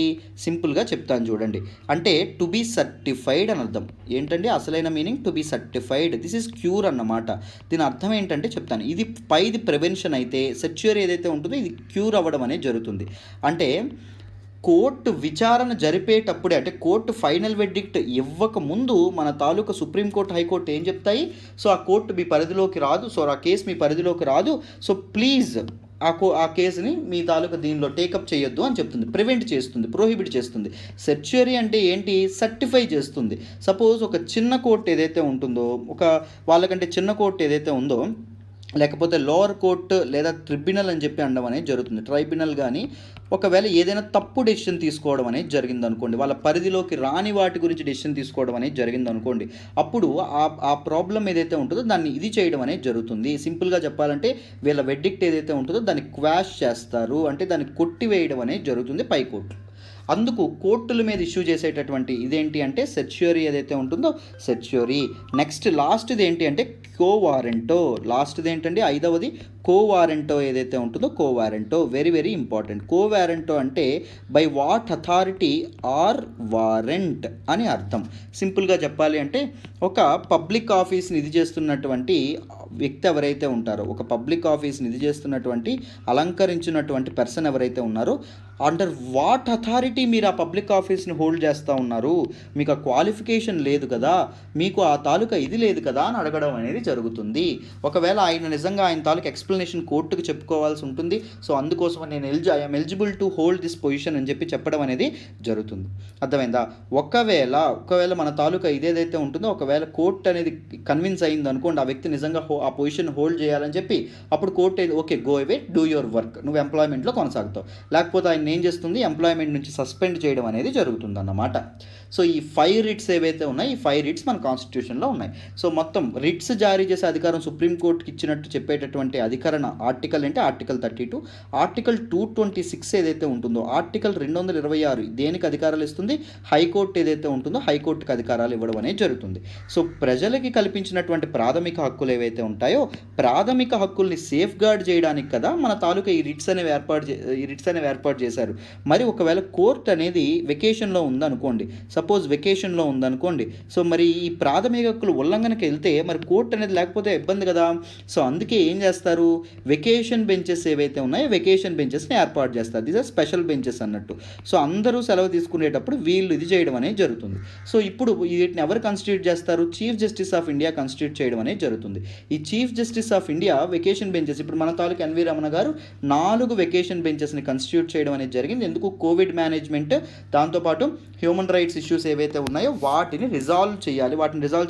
సింపుల్గా చెప్తాను చూడండి. అంటే టు బీ సర్టిఫైడ్ అని అర్థం. ఏంటంటే అసలైన meaning to be certified. This is cure అన్నమాట. దీని అర్థం ఏంటంటే చెప్తాను. ఇది పైది ప్రివెన్షన్ అయితే, సెర్చ్యూరీ ఏదైతే ఉంటుందో ఇది క్యూర్ అవ్వడం అనేది జరుగుతుంది. అంటే కోర్టు విచారణ జరిపేటప్పుడే, అంటే కోర్టు ఫైనల్ వెర్డిక్ట్ ఇవ్వక ముందు మన తాలూకా సుప్రీంకోర్టు హైకోర్టు ఏం చెప్తాయి, సో ఆ కోర్టు మీ పరిధిలోకి రాదు, సో ఆ కేసు మీ పరిధిలోకి రాదు, సో ప్లీజ్ ఆ కేసుని మీ తాలూకా దీనిలో టేకప్ చేయొద్దు అని చెప్తుంది. ప్రివెంట్ చేస్తుంది, ప్రోహిబిట్ చేస్తుంది. సెర్చ్యూరీ అంటే ఏంటి, సర్టిఫై చేస్తుంది. సపోజ్ ఒక చిన్న కోర్టు ఏదైతే ఉంటుందో, వాళ్ళకంటే చిన్న కోర్టు ఏదైతే ఉందో, లేకపోతే లోవర్ కోర్టు లేదా ట్రిబ్యునల్ అని చెప్పి అనడం అనేది జరుగుతుంది. ట్రైబ్యునల్ కానీ ఒకవేళ ఏదైనా తప్పు డెసిషన్ తీసుకోవడం అనేది జరిగింది అనుకోండి, వాళ్ళ పరిధిలోకి రాని వాటి గురించి డెసిషన్ తీసుకోవడం అనేది జరిగింది అనుకోండి, అప్పుడు ఆ ప్రాబ్లం ఏదైతే ఉంటుందో దాన్ని ఇది చేయడం అనేది జరుగుతుంది. సింపుల్గా చెప్పాలంటే వీళ్ళ వెర్డిక్ట్ ఏదైతే ఉంటుందో దాన్ని క్వాష్ చేస్తారు, అంటే దాన్ని కొట్టివేయడం అనేది జరుగుతుంది పై కోర్టు. అందుకు కోర్టుల మీద ఇష్యూ చేసేటటువంటి ఇదేంటి అంటే సెర్చ్యూరీ ఏదైతే ఉంటుందో సెర్చ్యూరీ. నెక్స్ట్ లాస్ట్ది ఏంటి అంటే కోవారెంటో. లాస్ట్ది ఏంటండి, 5వది కోవారెంటో ఏదైతే ఉంటుందో quo warranto. Very very important. Quo warranto అంటే by what authority or warrant అని అర్థం. సింపుల్గా చెప్పాలి అంటే ఒక పబ్లిక్ ఆఫీస్ని ఇది చేస్తున్నటువంటి వ్యక్తి ఎవరైతే ఉంటారో, ఒక పబ్లిక్ ఆఫీస్ని ఇది చేస్తున్నటువంటి అలంకరించినటువంటి పర్సన్ ఎవరైతే ఉన్నారో, అండర్ వాట్ అథారిటీ మీరు ఆ పబ్లిక్ ఆఫీస్ని హోల్డ్ చేస్తూ ఉన్నారు, మీకు ఆ క్వాలిఫికేషన్ లేదు కదా, మీకు ఆ తాలూకా ఇది లేదు కదా అని అడగడం అనేది జరుగుతుంది. ఒకవేళ ఆయన నిజంగా ఆయన తాలూకా ఎక్స్ప్లెనేషన్ కోర్టుకు చెప్పుకోవాల్సి ఉంటుంది. సో అందుకోసం నేను I'm eligible to hold this position అని చెప్పడం అనేది జరుగుతుంది. అర్థమైందా? ఒకవేళ మన తాలూకా ఇదేదైతే ఉంటుందో, ఒకవేళ కోర్టు అనేది కన్విన్స్ అయింది అనుకోండి, ఆ వ్యక్తి నిజంగా ఆ పొజిషన్ హోల్డ్ చేయాలని చెప్పి, అప్పుడు court okay go away, do your work, నువ్వు ఎంప్లాయ్మెంట్లో కొనసాగుతావు. లేకపోతే ఆయన ఏం చేస్తుంది, ఎంప్లాయ్మెంట్ నుంచి సస్పెండ్ చేయడం అనేది జరుగుతుంది అన్నమాట. సో ఈ 5 రిట్స్ ఏవైతే ఉన్నాయి, ఈ 5 రిట్స్ మన కాన్స్టిట్యూషన్లో ఉన్నాయి. సో మొత్తం రిట్స్ జారీ చేసే అధికారం సుప్రీంకోర్టుకి ఇచ్చినట్టు చెప్పేటటువంటి అధికరణ ఆర్టికల్ అంటే ఆర్టికల్ 32. ఆర్టికల్ 226 ఏదైతే ఉంటుందో, ఆర్టికల్ 226 దేనికి అధికారాలు ఇస్తుంది, హైకోర్టు ఏదైతే ఉంటుందో హైకోర్టుకి అధికారాలు ఇవ్వడం అనేది జరుగుతుంది. సో ప్రజలకి కల్పించినటువంటి ప్రాథమిక హక్కులు ఏవైతే ఉంటాయో, ప్రాథమిక హక్కుల్ని సేఫ్ గార్డ్ చేయడానికి కదా మన తాలూకా ఈ రిట్స్ అనేవి ఏర్పాటు చేశారు. మరి ఒకవేళ కోర్టు అనేది వెకేషన్లో ఉందనుకోండి, సపోజ్ వెకేషన్లో ఉందనుకోండి, సో మరి ఈ ప్రాథమిక హక్కులు ఉల్లంఘనకి వెళ్తే మరి కోర్టు అనేది లేకపోతే ఇబ్బంది కదా. సో అందుకే ఏం చేస్తారు, వెకేషన్ బెంచెస్ ఏవైతే ఉన్నాయో వెకేషన్ బెంచెస్ని ఏర్పాటు చేస్తారు. దీస్ ఆర్ స్పెషల్ బెంచెస్ అన్నట్టు. సో అందరూ సెలవు తీసుకునేటప్పుడు వీళ్ళు ఇది చేయడం అనేది జరుగుతుంది. సో ఇప్పుడు వీటిని ఎవరు కన్స్టిట్యూట్ చేస్తారు, chief justice of India constitute చేయడం అనేది జరుగుతుంది. ఈ chief justice of India vacation benches, ఇప్పుడు మన తాలూకు ఎన్వి రమణ గారు 4 వెకేషన్ బెంచెస్ని కన్స్టిట్యూట్ చేయడం అనేది జరిగింది. ఎందుకు, కోవిడ్ మేనేజ్మెంట్, దాంతోపాటు హ్యూమన్ రైట్స్ ఇష్యూస్ ఏవైతే ఉన్నాయో వాటిని రిజాల్వ్ చేయాలి,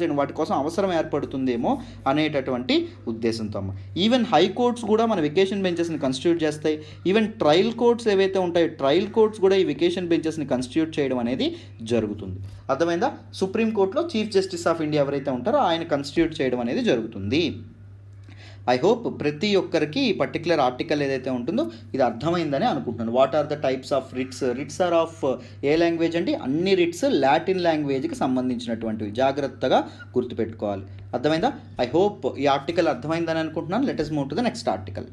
చేయడం వాటి కోసం అవసరం ఏర్పడుతుందేమో అనేటటువంటి ఉద్దేశంతో. ఈవెన్ హైకోర్ట్స్ కూడా మన వెకేషన్ బెంచెస్ని కన్స్టిట్యూట్ చేస్తాయి. ఈవెన్ ట్రయల్ కోర్ట్స్ ఏవైతే ఉంటాయో ట్రయల్ కోర్ట్స్ కూడా ఈ వెకేషన్ బెంచెస్ని కన్స్టిట్యూట్ చేయడం అనేది జరుగుతుంది. అర్థమైందా? సుప్రీంకోర్టులో చీఫ్ జస్టిస్ ఆఫ్ ఇండియా ఎవరైతే ఉంటారో ఆయన కన్స్టిట్యూట్ చేయడం అనేది జరుగుతుంది. ఐ హోప్ ప్రతి ఒక్కరికి ఈ పర్టికులర్ ఆర్టికల్ ఏదైతే ఉంటుందో ఇది అర్థమైందని అనుకుంటున్నాను. What are the types of writs? Writs are of a language అంటే అన్ని రిట్స్ లాటిన్ లాంగ్వేజ్కి సంబంధించినటువంటివి, జాగ్రత్తగా గుర్తుపెట్టుకోవాలి. అర్థమైందా? ఐ హోప్ ఈ ఆర్టికల్ అర్థమైందని అనుకుంటున్నాను. Let us move to the next article.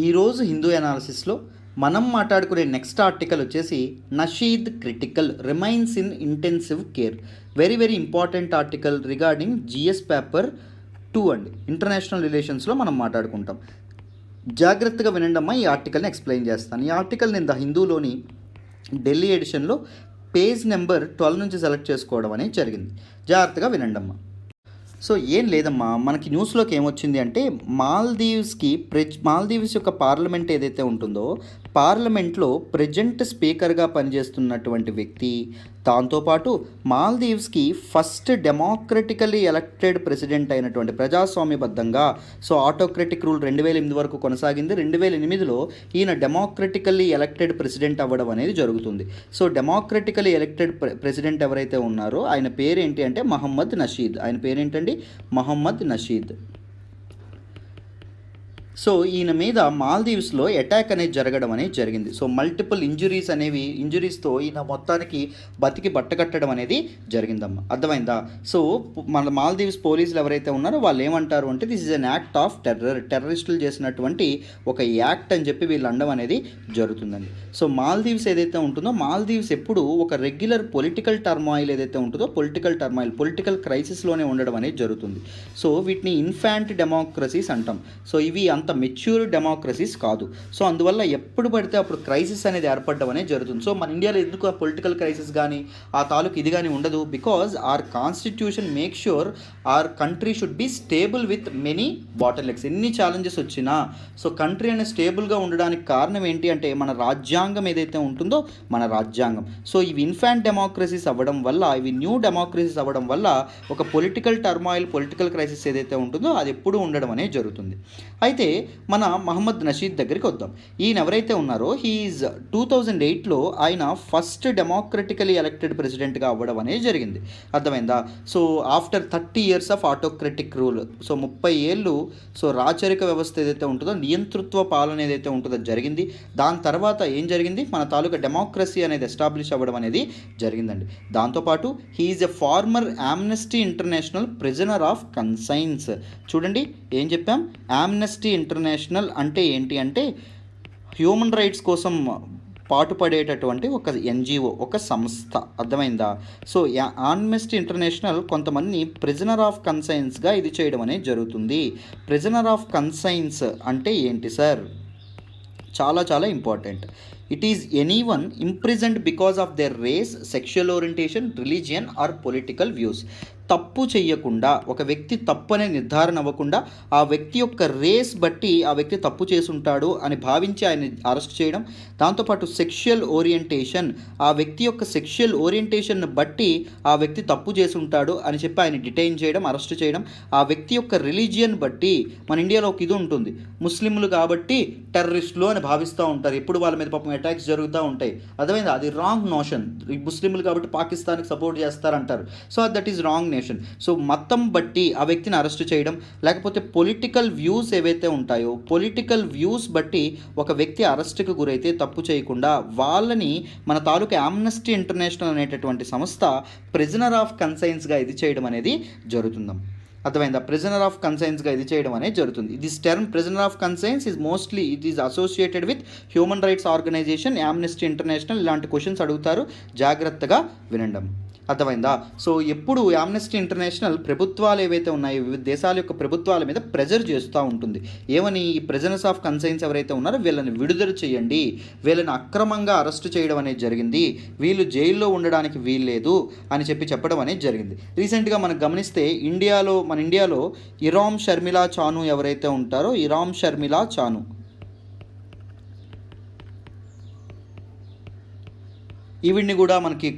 ఈరోజు హిందూ అనాలిసిస్లో మనం మాట్లాడుకునే నెక్స్ట్ ఆర్టికల్ వచ్చేసి Nasheed critical remains in intensive care. Very very important article regarding GS paper 2 అండి. ఇంటర్నేషనల్ రిలేషన్స్లో మనం మాట్లాడుకుంటాం. జాగ్రత్తగా వినండమ్మా, ఈ ఆర్టికల్ని ఎక్స్ప్లెయిన్ చేస్తాను. ఈ ఆర్టికల్ నేను ద హిందూలోని ఢిల్లీ ఎడిషన్లో పేజ్ నెంబర్ 12 నుంచి సెలెక్ట్ చేసుకోవడం అనేది జరిగింది. జాగ్రత్తగా వినండమ్మా. సో ఏం లేదమ్మా, మనకి న్యూస్లోకి ఏమొచ్చింది అంటే మాల్దీవ్స్ యొక్క పార్లమెంట్ ఏదైతే ఉంటుందో పార్లమెంట్లో ప్రెజెంట్ స్పీకర్గా పనిచేస్తున్నటువంటి వ్యక్తి, దాంతోపాటు మాల్దీవ్స్కి ఫస్ట్ డెమోక్రటికలీ ఎలక్టెడ్ ప్రెసిడెంట్ అయినటువంటి, ప్రజాస్వామ్యబద్ధంగా సో ఆటోక్రటిక్ రూల్ 2008 వరకు కొనసాగింది. 2008లో ఈయన డెమోక్రటికల్లీ ఎలక్టెడ్ ప్రెసిడెంట్ అవ్వడం అనేది జరుగుతుంది. సో డెమోక్రటికలీ ఎలక్టెడ్ ప్రెసిడెంట్ ఎవరైతే ఉన్నారో ఆయన పేరేంటి అంటే మహమ్మద్ నషీద్. ఆయన పేరేంటండి? మహమ్మద్ నషీద్. సో ఈయన మీద మాల్దీవ్స్లో అటాక్ అనేది జరగడం అనేది జరిగింది. సో మల్టిపుల్ ఇంజురీస్తో ఈయన మొత్తానికి బతికి బట్టకట్టడం అనేది జరిగిందమ్మా. అర్థమైందా? సో మన మాల్దీవ్స్ పోలీసులు ఎవరైతే ఉన్నారో వాళ్ళు ఏమంటారు అంటే this is an act of టెర్రరిస్టులు చేసినటువంటి ఒక యాక్ట్ అని చెప్పి వీళ్ళు అనడం అనేది జరుగుతుందండి. సో మాల్దీవ్స్ ఏదైతే ఉంటుందో మాల్దీవ్స్ ఎప్పుడు ఒక రెగ్యులర్ పొలిటికల్ టర్మాయిల్ ఏదైతే ఉంటుందో పొలిటికల్ క్రైసిస్లోనే ఉండడం అనేది జరుగుతుంది. సో వీటిని ఇన్ఫాంట్ డెమోక్రసీస్ అంటాం. సో ఇవి అంత మెచ్యూర్ డెమోక్రసీస్ కాదు. సో అందువల్ల ఎప్పుడు పడితే అప్పుడు క్రైసిస్ అనేది ఏర్పడడం అనేది జరుగుతుంది. సో మన ఇండియాలో ఎందుకు ఆ పొలిటికల్ క్రైసిస్ కానీ ఆ తాలూకు ఇది కానీ ఉండదు? Because our constitution make sure our country should be stable with many bottlenecks. ఎన్ని ఛాలెంజెస్ వచ్చినా సో కంట్రీ అనేది స్టేబుల్గా ఉండడానికి కారణం ఏంటి అంటే మన రాజ్యాంగం ఏదైతే ఉంటుందో మన రాజ్యాంగం. సో ఇవి ఇన్ఫాంట్ డెమోక్రసీస్ అవ్వడం వల్ల, ఇవి న్యూ డెమోక్రసీస్ అవ్వడం వల్ల ఒక పొలిటికల్ క్రైసిస్ ఏదైతే ఉంటుందో అది ఎప్పుడూ ఉండడం అనేది జరుగుతుంది. అయితే మన మహమ్మద్ నషీద్ దగ్గరికి వద్దాం. ఈయన ఎవరైతే ఉన్నారో హీఈస్ 2008లో ఆయన ఫస్ట్ డెమోక్రటికలీ ఎలక్టెడ్ ప్రెసిడెంట్గా అవ్వడం అనేది జరిగింది. అర్థమైందా? So after 30 years of autocratic rule, so 30 ఏళ్ళు సో రాచరిక వ్యవస్థ ఏదైతే ఉంటుందో నియంతృత్వ పాలన ఏదైతే ఉంటుందో జరిగింది. దాని తర్వాత ఏం జరిగింది? మన తాలూకా డెమోక్రసీ అనేది ఎస్టాబ్లిష్ అవ్వడం అనేది జరిగిందండి. దాంతోపాటు he is a former amnesty international prisoner of conscience. చూడండి ఏం చెప్పాం? ఆమ్నెస్టీ ఇంటర్నేషనల్ అంటే ఏంటి అంటే హ్యూమన్ రైట్స్ కోసం పాటుపడేటటువంటి ఒక ఎన్జిఓ, ఒక సంస్థ. అర్థమైందా? సో ఆమ్నెస్టీ ఇంటర్నేషనల్ కొంతమంది ప్రిజనర్ ఆఫ్ కన్సైన్స్గా ఇది చేయడం అనేది జరుగుతుంది. ప్రిజనర్ ఆఫ్ కన్సైన్స్ అంటే ఏంటి సార్? చాలా చాలా important. It is anyone imprisoned because of their race, sexual orientation, religion or political views. తప్పు చేయకుండా, ఒక వ్యక్తి తప్పు అనే నిర్ధారణ అవ్వకుండా ఆ వ్యక్తి యొక్క రేస్ బట్టి ఆ వ్యక్తి తప్పు చేసుంటాడు అని భావించి ఆయన అరెస్ట్ చేయడం. దాంతోపాటు సెక్షువల్ ఓరియంటేషన్, ఆ వ్యక్తి యొక్క సెక్షువల్ ఓరియంటేషన్ను బట్టి ఆ వ్యక్తి తప్పు చేసుంటాడు అని చెప్పి ఆయన డిటైన్ చేయడం, అరెస్ట్ చేయడం. ఆ వ్యక్తి యొక్క రిలీజియన్ బట్టి, మన ఇండియాలో ఒక ఇది ఉంటుంది, ముస్లింలు కాబట్టి టెర్రరిస్టులు అని భావిస్తూ ఉంటారు. ఎప్పుడు వాళ్ళ మీద పాపం అటాక్స్ జరుగుతూ ఉంటాయి. అర్థమైందా? అది రాంగ్ నోషన్. ముస్లింలు కాబట్టి పాకిస్తాన్కి సపోర్ట్ చేస్తారంటారు. So that is wrong notion. So మతం బట్టి ఆ వ్యక్తిని అరెస్ట్ చేయడం, లేకపోతే పొలిటికల్ వ్యూస్ ఏవైతే ఉంటాయో పొలిటికల్ వ్యూస్ బట్టి ఒక వ్యక్తి అరెస్ట్కి గురైతే తప్పు చేయకుండా వాళ్ళని మన తాలూకా ఆమ్నెస్టీ ఇంటర్నేషనల్ అనేటటువంటి సంస్థ ప్రిజనర్ ఆఫ్ కన్సైన్స్గా ఇది చేయడం అనేది జరుగుతుందాం. అర్థమైందా? ప్రిజనర్ ఆఫ్ కన్సైన్స్గా ఇది చేయడం అనేది జరుగుతుంది. This term prisoner of conscience is mostly it is associated with human rights organization, amnesty international. ఇలాంటి క్వశ్చన్స్ అడుగుతారు, జాగ్రత్తగా వినండి. అర్థమైందా? సో ఎప్పుడు ఆమ్నెస్టీ ఇంటర్నేషనల్ ప్రభుత్వాలు ఏవైతే ఉన్నాయో వివిధ దేశాల యొక్క ప్రభుత్వాల మీద ప్రెజర్ చేస్తూ ఉంటుంది. ఏమని? ఈ ప్రిజనర్స్ ఆఫ్ కన్సైన్స్ ఎవరైతే ఉన్నారో వీళ్ళని విడుదల చేయండి, వీళ్ళని అక్రమంగా అరెస్టు చేయడం అనేది జరిగింది, వీళ్ళు జైల్లో ఉండడానికి వీల్లేదు అని చెప్పడం అనేది జరిగింది. రీసెంట్గా మనం గమనిస్తే మన ఇండియాలో ఇరామ్ షర్మిలా చాను ఎవరైతే ఉంటారో, ఇరామ్ షర్మిలా చాను ఈవిడ్ని కూడా మనకి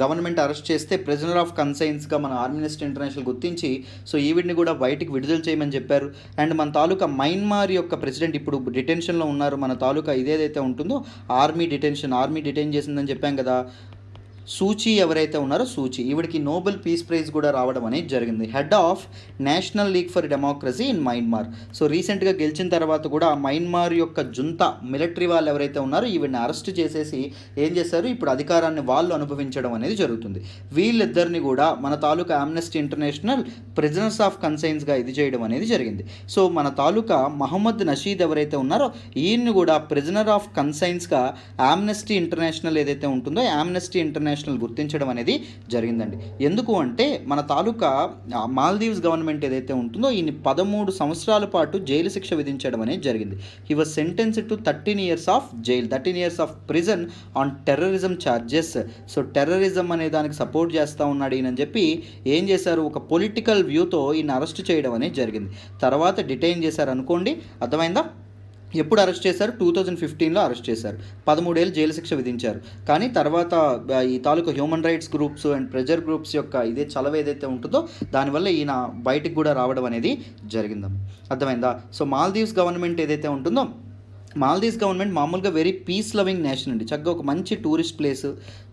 గవర్నమెంట్ అరెస్ట్ చేస్తే ప్రిజనర్ ఆఫ్ కన్సైన్స్గా మన ఆమ్నెస్టీ ఇంటర్నేషనల్ గుర్తించి సో ఈవిడ్ని కూడా బయటికి విడుదల చేయమని చెప్పారు. అండ్ మన తాలూకా మయన్మార్ యొక్క ప్రెసిడెంట్ ఇప్పుడు డిటెన్షన్లో ఉన్నారు. మన తాలూకా ఇదేదైతే ఉంటుందో ఆర్మీ డిటైన్ చేసిందని చెప్పాం కదా. సూచి ఎవరైతే ఉన్నారో సూచి, ఈవిడికి నోబెల్ పీస్ ప్రైజ్ కూడా రావడం అనేది జరిగింది. Head of national league for democracy in Myanmar. So రీసెంట్గా గెలిచిన తర్వాత కూడా మయన్మార్ యొక్క జుంతా మిలిటరీ వాళ్ళు ఎవరైతే ఉన్నారో ఈవిడిని అరెస్ట్ చేసేసి ఏం చేశారు, ఇప్పుడు అధికారాన్ని వాళ్ళు అనుభవించడం అనేది జరుగుతుంది. వీళ్ళిద్దరిని కూడా మన తాలూకా ఆమ్నెస్టీ ఇంటర్నేషనల్ ప్రిజనర్స్ ఆఫ్ కన్సైన్స్గా ఇది చేయడం అనేది జరిగింది. సో మన తాలూకా మహమ్మద్ నషీద్ ఎవరైతే ఉన్నారో ఈయన్ని కూడా ప్రిజనర్ ఆఫ్ కన్సైన్స్గా ఆమ్నెస్టీ ఇంటర్నేషనల్ ఏదైతే ఉంటుందో ఆమ్నెస్టీ ఇంటర్నేషనల్ గుర్తించడం అనేది జరిగిందండి. ఎందుకు అంటే మన తాలూకా మాల్దీవ్స్ గవర్నమెంట్ ఏదైతే ఉంటుందో ఈయన 13 సంవత్సరాల పాటు జైలు శిక్ష విధించడం అనేది జరిగింది. He was sentenced to 13 years of jail, 13 years of prison on terrorism charges. So terrorism అనే దానికి సపోర్ట్ చేస్తూ ఉన్నాడు ఈయనని చెప్పి ఏం చేశారు, ఒక పొలిటికల్ వ్యూతో ఈయన అరెస్ట్ చేయడం అనేది జరిగింది. తర్వాత డిటైన్ చేశారు అనుకోండి, అర్థమైందా? ఎప్పుడు అరెస్ట్ చేశారు, 2015లో అరెస్ట్ చేశారు, 13 ఏళ్ళు జైలు శిక్ష విధించారు. కానీ తర్వాత ఈ తాలూకు human rights groups and pressure groups యొక్క ఇదే చలవ ఏదైతే ఉంటుందో దానివల్ల ఈయన బయటికి కూడా రావడం అనేది జరిగిందమ్మ. అర్థమైందా? సో మాల్దీవ్స్ గవర్నమెంట్ ఏదైతే ఉంటుందో మాల్దీవ్స్ గవర్నమెంట్ మామూలుగా వెరీ పీస్ లవింగ్ నేషన్ అండి. చక్కగా ఒక మంచి టూరిస్ట్ ప్లేస్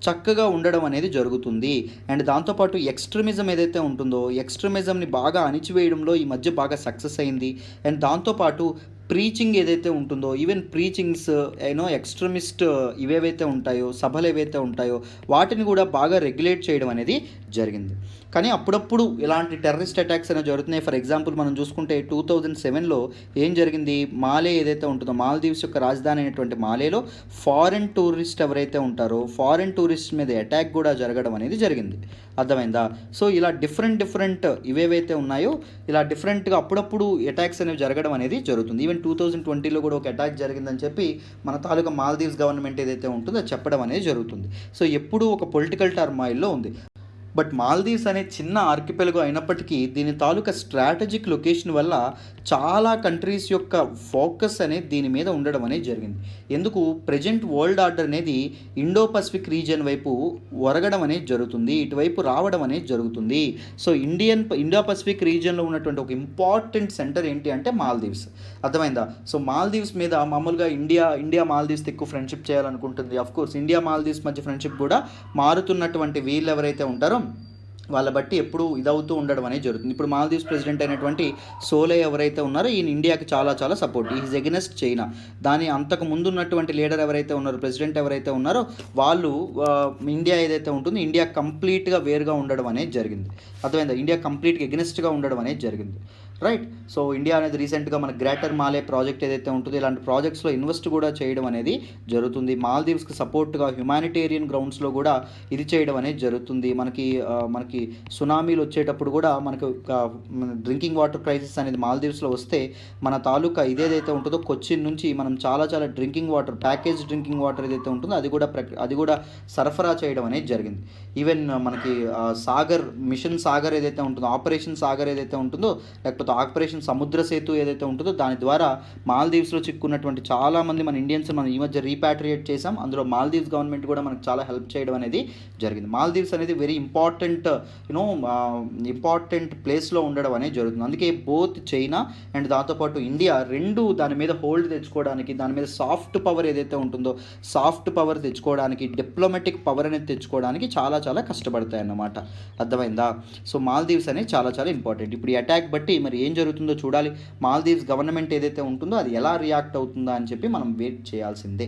చక్కగా ఉండడం అనేది జరుగుతుంది. అండ్ దాంతోపాటు ఎక్స్ట్రీమిజం ఏదైతే ఉంటుందో ఎక్స్ట్రీమిజంని బాగా అణిచివేయడంలో ఈ మధ్య బాగా సక్సెస్ అయింది. అండ్ దాంతోపాటు ప్రీచింగ్ ఏదైతే ఉంటుందో ఈవెన్ ప్రీచింగ్స్ ఎక్స్ట్రీమిస్ట్ ఇవేవైతే ఉంటాయో సభలు ఏవైతే ఉంటాయో వాటిని కూడా బాగా రెగ్యులేట్ చేయడం అనేది జరిగింది. కానీ అప్పుడప్పుడు ఇలాంటి టెర్రరిస్ట్ అటాక్స్ అనేవి జరుగుతున్నాయి. ఫర్ ఎగ్జాంపుల్ మనం చూసుకుంటే 2007లో ఏం జరిగింది, మాలే ఏదైతే ఉంటుందో మాల్దీవ్స్ యొక్క రాజధాని అయినటువంటి మాలేలో ఫారెన్ టూరిస్ట్ ఎవరైతే ఉంటారో ఫారెన్ టూరిస్ట్ మీద అటాక్ కూడా జరగడం అనేది జరిగింది. అర్థమైందా? సో ఇలా డిఫరెంట్ ఇవేవైతే ఉన్నాయో ఇలా డిఫరెంట్గా అప్పుడప్పుడు అటాక్స్ అనేవి జరగడం అనేది జరుగుతుంది. ఈవెన్ 2020లో కూడా ఒక అటాక్ జరిగిందని చెప్పి మన తాలూకా మాల్దీవ్స్ గవర్నమెంట్ ఏదైతే ఉంటుందో అది చెప్పడం అనేది జరుగుతుంది. సో ఎప్పుడూ ఒక పొలిటికల్ టర్మాయిల్లో ఉంది. బట్ మాల్దీవ్స్ అనే చిన్న ఆర్కిపెలగో అయినప్పటికీ దీని తాలూకా స్ట్రాటజిక్ లొకేషన్ వల్ల చాలా కంట్రీస్ యొక్క ఫోకస్ అనేది దీని మీద ఉండడం అనేది జరిగింది. ఎందుకు, ప్రజెంట్ వరల్డ్ ఆర్డర్ అనేది ఇండో పసిఫిక్ రీజియన్ వైపు ఒరగడం అనేది జరుగుతుంది, ఇటువైపు రావడం అనేది జరుగుతుంది. సో ఇండో పసిఫిక్ రీజియన్లో ఉన్నటువంటి ఒక ఇంపార్టెంట్ సెంటర్ ఏంటి అంటే మాల్దీవ్స్. అర్థమైందా? సో మాల్దీవ్స్ మీద మామూలుగా ఇండియా మాల్దీవ్స్ ఎక్కువ ఫ్రెండ్షిప్ చేయాలనుకుంటుంది. అఫ్కోర్స్ ఇండియా మాల్దీవ్స్ మధ్య ఫ్రెండ్షిప్ కూడా మారుతున్నటువంటి వీళ్ళు ఎవరైతే ఉంటారో వాళ్ళ బట్టి ఎప్పుడు ఇదవుతూ ఉండడం అనేది జరుగుతుంది. ఇప్పుడు మాల్దీవ్స్ ప్రెసిడెంట్ అయినటువంటి సోలే ఎవరైతే ఉన్నారో ఈయన ఇండియాకి చాలా సపోర్ట్, ఈజ్ ఎగెనెస్ట్ చైనా. దాని అంతకు ముందు ఉన్నటువంటి లీడర్ ఎవరైతే ఉన్నారో ప్రెసిడెంట్ ఎవరైతే ఉన్నారో వాళ్ళు ఇండియా ఏదైతే ఉంటుందో ఇండియా కంప్లీట్గా వేరుగా ఉండడం అనేది జరిగింది. అర్థమైందా? ఇండియా కంప్లీట్గా ఎగెనెస్ట్గా ఉండడం అనేది జరిగింది. రైట్. సో ఇండియా అనేది రీసెంట్గా మన గ్రేటర్ మాలే ప్రాజెక్ట్ ఏదైతే ఉంటుందో ఇలాంటి ప్రాజెక్ట్స్లో ఇన్వెస్ట్ కూడా చేయడం అనేది జరుగుతుంది. మాల్దీవ్స్కి సపోర్ట్గా హ్యుమానిటేరియన్ గ్రౌండ్స్లో కూడా ఇది చేయడం అనేది జరుగుతుంది. మనకి సునామీలు వచ్చేటప్పుడు కూడా మనకు డ్రింకింగ్ వాటర్ క్రైసిస్ అనేది మాల్దీవ్స్లో వస్తే మన తాలూకా ఇదేదైతే ఉంటుందో కొచ్చిన్ నుంచి మనం చాలా drinking water package drinking water ఏదైతే ఉంటుందో అది కూడా సరఫరా చేయడం అనేది జరిగింది. ఈవెన్ మనకి మిషన్ సాగర్ ఏదైతే ఉంటుందో ఆపరేషన్ సాగర్ ఏదైతే ఉంటుందో లేకపోతే ఆపరేషన్ సముద్ర సేతు ఏదైతే ఉంటుందో దాని ద్వారా మాల్దీవ్స్లో చిక్కున్నటువంటి చాలామంది మన ఇండియన్స్ మనం ఈ మధ్య రీపాట్రియేట్ చేసాం. అందులో మాల్దీవ్స్ గవర్నమెంట్ కూడా మనకు చాలా హెల్ప్ చేయడం అనేది జరిగింది. మాల్దీవ్స్ అనేది వెరీ ఇంపార్టెంట్ ప్లేస్లో ఉండడం అనేది జరుగుతుంది. అందుకే బోత్ చైనా అండ్ దాంతోపాటు ఇండియా రెండు దాని మీద హోల్డ్ తెచ్చుకోవడానికి దాని మీద సాఫ్ట్ పవర్ ఏదైతే ఉంటుందో సాఫ్ట్ పవర్ తెచ్చుకోవడానికి డిప్లొమాటిక్ పవర్ అనేది తెచ్చుకోవడానికి చాలా కష్టపడతాయి అన్నమాట. అర్థమైందా? సో మాల్దీవ్స్ అనేది చాలా ఇంపార్టెంట్. ఇప్పుడు ఈ అటాక్ బట్టి మరి ఏం జరుగుతుందో చూడాలి. మాల్దీవ్స్ గవర్నమెంట్ ఏదైతే ఉంటుందో అది ఎలా రియాక్ట్ అవుతుందా అని చెప్పి మనం వెయిట్ చేయాల్సిందే.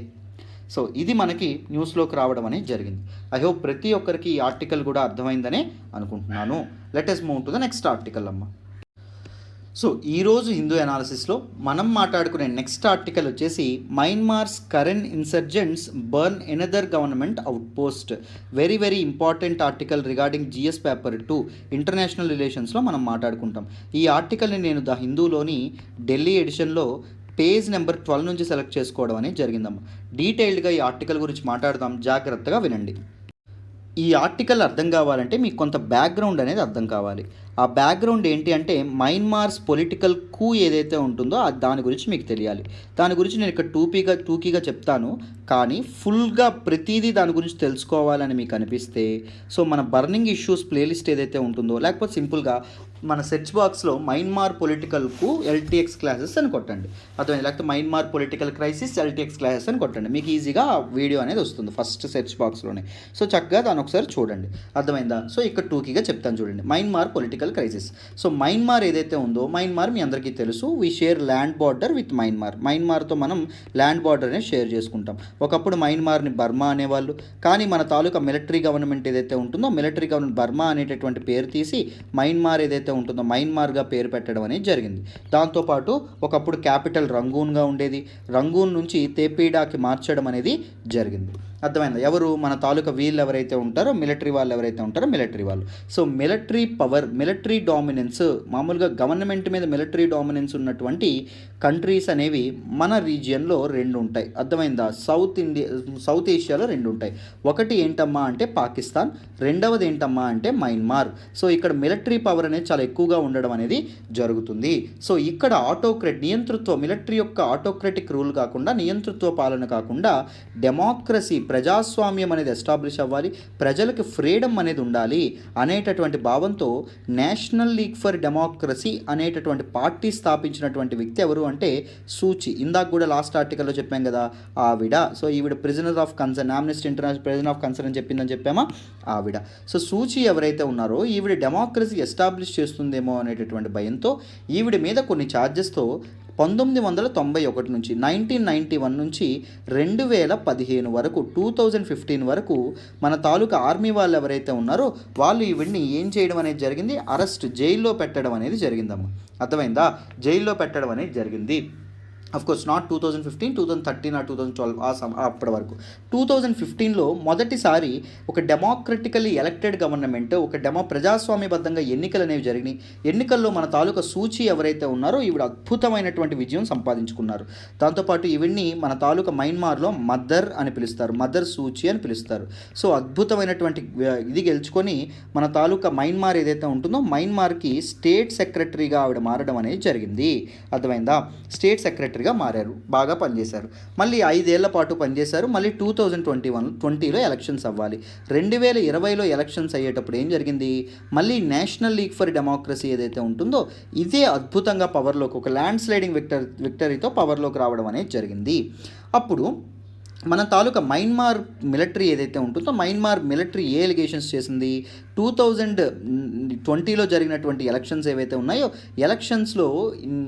సో ఇది మనకి న్యూస్లోకి రావడం అనేది జరిగింది. ఐ హోప్ ప్రతి ఒక్కరికి ఈ ఆర్టికల్ కూడా అర్థమైందనే అనుకుంటున్నాను. Let us move to the next article అమ్మ. సో ఈరోజు హిందూ అనాలిసిస్లో మనం మాట్లాడుకునే నెక్స్ట్ ఆర్టికల్ వచ్చేసి Myanmar's current insurgents burn another government outpost. Very important article regarding GS paper 2 international రిలేషన్స్లో మనం మాట్లాడుకుంటాం. ఈ ఆర్టికల్ని నేను ద హిందూలోని ఢిల్లీ ఎడిషన్లో పేజ్ నెంబర్ 12 నుంచి సెలెక్ట్ చేసుకోవడం అనేది జరిగిందమ్మా. డీటెయిల్డ్గా ఈ ఆర్టికల్ గురించి మాట్లాడదాం, జాగ్రత్తగా వినండి. ఈ ఆర్టికల్ అర్థం కావాలంటే మీకు కొంత బ్యాక్గ్రౌండ్ అనేది అర్థం కావాలి. ఆ బ్యాక్గ్రౌండ్ ఏంటి అంటే మయన్మార్స్ పొలిటికల్ కూ ఏదైతే ఉంటుందో దాని గురించి మీకు తెలియాలి. దాని గురించి నేను ఇక్కడ టూకీగా చెప్తాను, కానీ ఫుల్గా ప్రతిదీ దాని గురించి తెలుసుకోవాలని మీకు అనిపిస్తే సో మన బర్నింగ్ ఇష్యూస్ ప్లేలిస్ట్ ఏదైతే ఉంటుందో, లేకపోతే సింపుల్గా మన సెర్చ్ బాక్స్లో మయన్మార్ పొలిటికల్కు ఎల్టీఎక్స్ క్లాసెస్ అని కొట్టండి, అర్థమైంది, లేకపోతే Myanmar political crisis LTX classes అని కొట్టండి, మీకు ఈజీగా వీడియో అనేది వస్తుంది ఫస్ట్ సెర్చ్ బాక్స్లోనే. సో చక్కగా దాని ఒకసారి చూడండి, అర్థమైందా. సో ఇక్కడ టూకీగా చెప్తాను చూడండి, Myanmar political crisis. So Myanmar ఏదైతే ఉందో, మయన్మార్ మీ అందరికీ తెలుసు, we share land border with మయన్మార్తో మనం ల్యాండ్ బార్డర్ అనేది షేర్ చేసుకుంటాం. ఒకప్పుడు మయన్మార్ని బర్మా అనేవాళ్ళు, కానీ మన తాలూకా మిలిటరీ గవర్నమెంట్ ఏదైతే ఉంటుందో, మిలిటరీ గవర్నమెంట్ బర్మా అనేటటువంటి పేరు తీసి మయన్మార్ ఏదైతే ఉంటుందో మయన్మార్గా పేరు పెట్టడం అనేది జరిగింది. దాంతోపాటు ఒకప్పుడు క్యాపిటల్ రంగూన్గా ఉండేది, రంగూన్ నుంచి తేపీడాకి మార్చడం అనేది జరిగింది, అర్థమైందా. ఎవరు మన తాలూకా వీళ్ళు ఎవరైతే ఉంటారో, మిలిటరీ వాళ్ళు ఎవరైతే ఉంటారో మిలిటరీ వాళ్ళు. So military power, military dominance, మామూలుగా గవర్నమెంట్ మీద మిలిటరీ డామినెన్స్ ఉన్నటువంటి కంట్రీస్ అనేవి మన రీజియన్లో 2 ఉంటాయి, అర్థమైందా. సౌత్ ఏషియాలో 2 ఉంటాయి. ఒకటి ఏంటమ్మా అంటే పాకిస్తాన్, రెండవది ఏంటమ్మా అంటే మయన్మార్. సో ఇక్కడ మిలిటరీ పవర్ అనేది చాలా ఎక్కువగా ఉండడం అనేది జరుగుతుంది. సో ఇక్కడ నియంతృత్వ, మిలిటరీ యొక్క ఆటోక్రటిక్ రూల్ కాకుండా, నియంతృత్వ పాలన కాకుండా డెమోక్రసీ, ప్రజాస్వామ్యం అనేది ఎస్టాబ్లిష్ అవ్వాలి, ప్రజలకు ఫ్రీడమ్ అనేది ఉండాలి అనేటటువంటి భావంతో నేషనల్ లీగ్ ఫర్ డెమోక్రసీ అనేటటువంటి పార్టీ స్థాపించినటువంటి వ్యక్తి ఎవరు అంటే సూచి. ఇందాక కూడా లాస్ట్ ఆర్టికల్లో చెప్పాం కదా ఆవిడ. సో ఈవిడ prisoner of concern, Amnesty international prisoner of concern అని చెప్పిందని చెప్పామా, ఆవిడ. సో సూచి ఎవరైతే ఉన్నారో ఈవిడ డెమోక్రసీ ఎస్టాబ్లిష్ చేస్తుందేమో అనేటటువంటి భయంతో ఈవిడ మీద కొన్ని ఛార్జెస్తో 1991 నుంచి 1991 నుంచి 2015 వరకు 2015 వరకు మన తాలూకా ఆర్మీ వాళ్ళు ఎవరైతే ఉన్నారో వాళ్ళు ఈవిడ్ని ఏం చేయడం అనేది జరిగింది, అరెస్ట్, జైల్లో పెట్టడం అనేది జరిగిందమ్మా, అర్థమైందా. జైల్లో పెట్టడం అనేది జరిగింది. కోర్స్ నాట్ 2015, 2013 ఆర్ 2012 అప్పటి వరకు. 2015లో మొదటిసారి ఒక డెమోక్రటికల్లీ ఎలక్టెడ్ గవర్నమెంట్, ఒక ప్రజాస్వామ్యబద్ధంగా ఎన్నికలు అనేవి జరిగినాయి. ఎన్నికల్లో మన తాలూకా సూచి ఎవరైతే ఉన్నారో ఈవిడ అద్భుతమైనటువంటి విజయం సంపాదించుకున్నారు. దాంతోపాటు ఈవిడ్ని మన తాలూకా మయన్మార్లో మదర్ అని పిలుస్తారు, మదర్ సూచి అని పిలుస్తారు. సో అద్భుతమైనటువంటి ఇది గెలుచుకొని మన తాలూకా మయన్మార్ ఏదైతే ఉంటుందో మయన్మార్కి స్టేట్ సెక్రటరీగా ఆవిడ మారడం అనేది జరిగింది, అర్థమైందా. స్టేట్ సెక్రటరీ మారారు, బాగా పనిచేశారు. మళ్ళీ 5 ఏళ్ల పాటు పనిచేశారు. మళ్ళీ 2020లో ఎలక్షన్స్ అవ్వాలి. 2020లో ఎలక్షన్స్ అయ్యేటప్పుడు ఏం జరిగింది, మళ్ళీ నేషనల్ లీగ్ ఫర్ డెమోక్రసీ ఏదైతే ఉంటుందో ఇదే అద్భుతంగా పవర్లోకి, ఒక ల్యాండ్ స్లైడింగ్ విక్టరీతో పవర్లోకి రావడం అనేది జరిగింది. అప్పుడు మన తాలూకా మయన్మార్ మిలిటరీ ఏదైతే ఉంటుందో మయన్మార్ మిలిటరీ ఏ ఎలిగేషన్స్ చేసింది, 2020లో జరిగినటువంటి ఎలక్షన్స్ ఏవైతే ఉన్నాయో ఎలక్షన్స్లో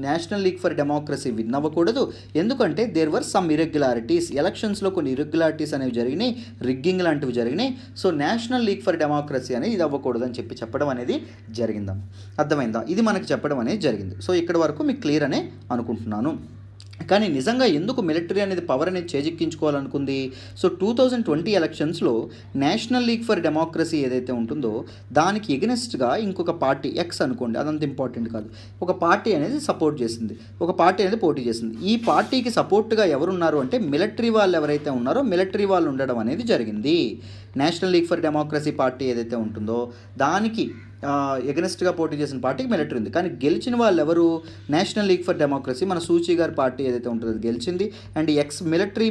national league for democracy win అవ్వకూడదు, ఎందుకంటే దేర్ వర్ సమ్ ఇరెగ్యులారిటీస్, ఎలక్షన్స్లో కొన్ని ఇరెగ్యులారిటీస్ అనేవి జరిగినాయి, రిగ్గింగ్ లాంటివి జరిగినాయి. So national league for democracy అనేది ఇది అవ్వకూడదు అని చెప్పడం అనేది జరిగిందా, అర్థమైందా. ఇది మనకి చెప్పడం అనేది జరిగింది. సో ఇక్కడ వరకు మీకు క్లియర్ అనే అనుకుంటున్నాను. కానీ నిజంగా ఎందుకు మిలిటరీ అనేది పవర్ అనేది చేజిక్కించుకోవాలనుకుంది, సో 2020 ఎలక్షన్స్లో నేషనల్ లీగ్ ఫర్ డెమోక్రసీ ఏదైతే ఉంటుందో దానికి ఎగనెస్ట్గా ఇంకొక పార్టీ ఎక్స్ అనుకోండి, అదంత ఇంపార్టెంట్ కాదు, ఒక పార్టీ అనేది సపోర్ట్ చేసింది, ఒక పార్టీ అనేది పోటీ చేసింది. ఈ పార్టీకి సపోర్ట్గా ఎవరున్నారు అంటే మిలిటరీ వాళ్ళు ఎవరైతే ఉన్నారో మిలిటరీ వాళ్ళు ఉండడం అనేది జరిగింది. National league for democracy party ఏదైతే ఉంటుందో దానికి ఎగనెస్ట్గా పోటీ చేసిన పార్టీకి మిలిటరీ ఉంది, కానీ గెలిచిన వాళ్ళు ఎవరు, నేషనల్ లీగ్ ఫర్ డెమోక్రసీ మన సూచి గారి పార్టీ ఏదైతే ఉంటుందో అది గెలిచింది. And ex military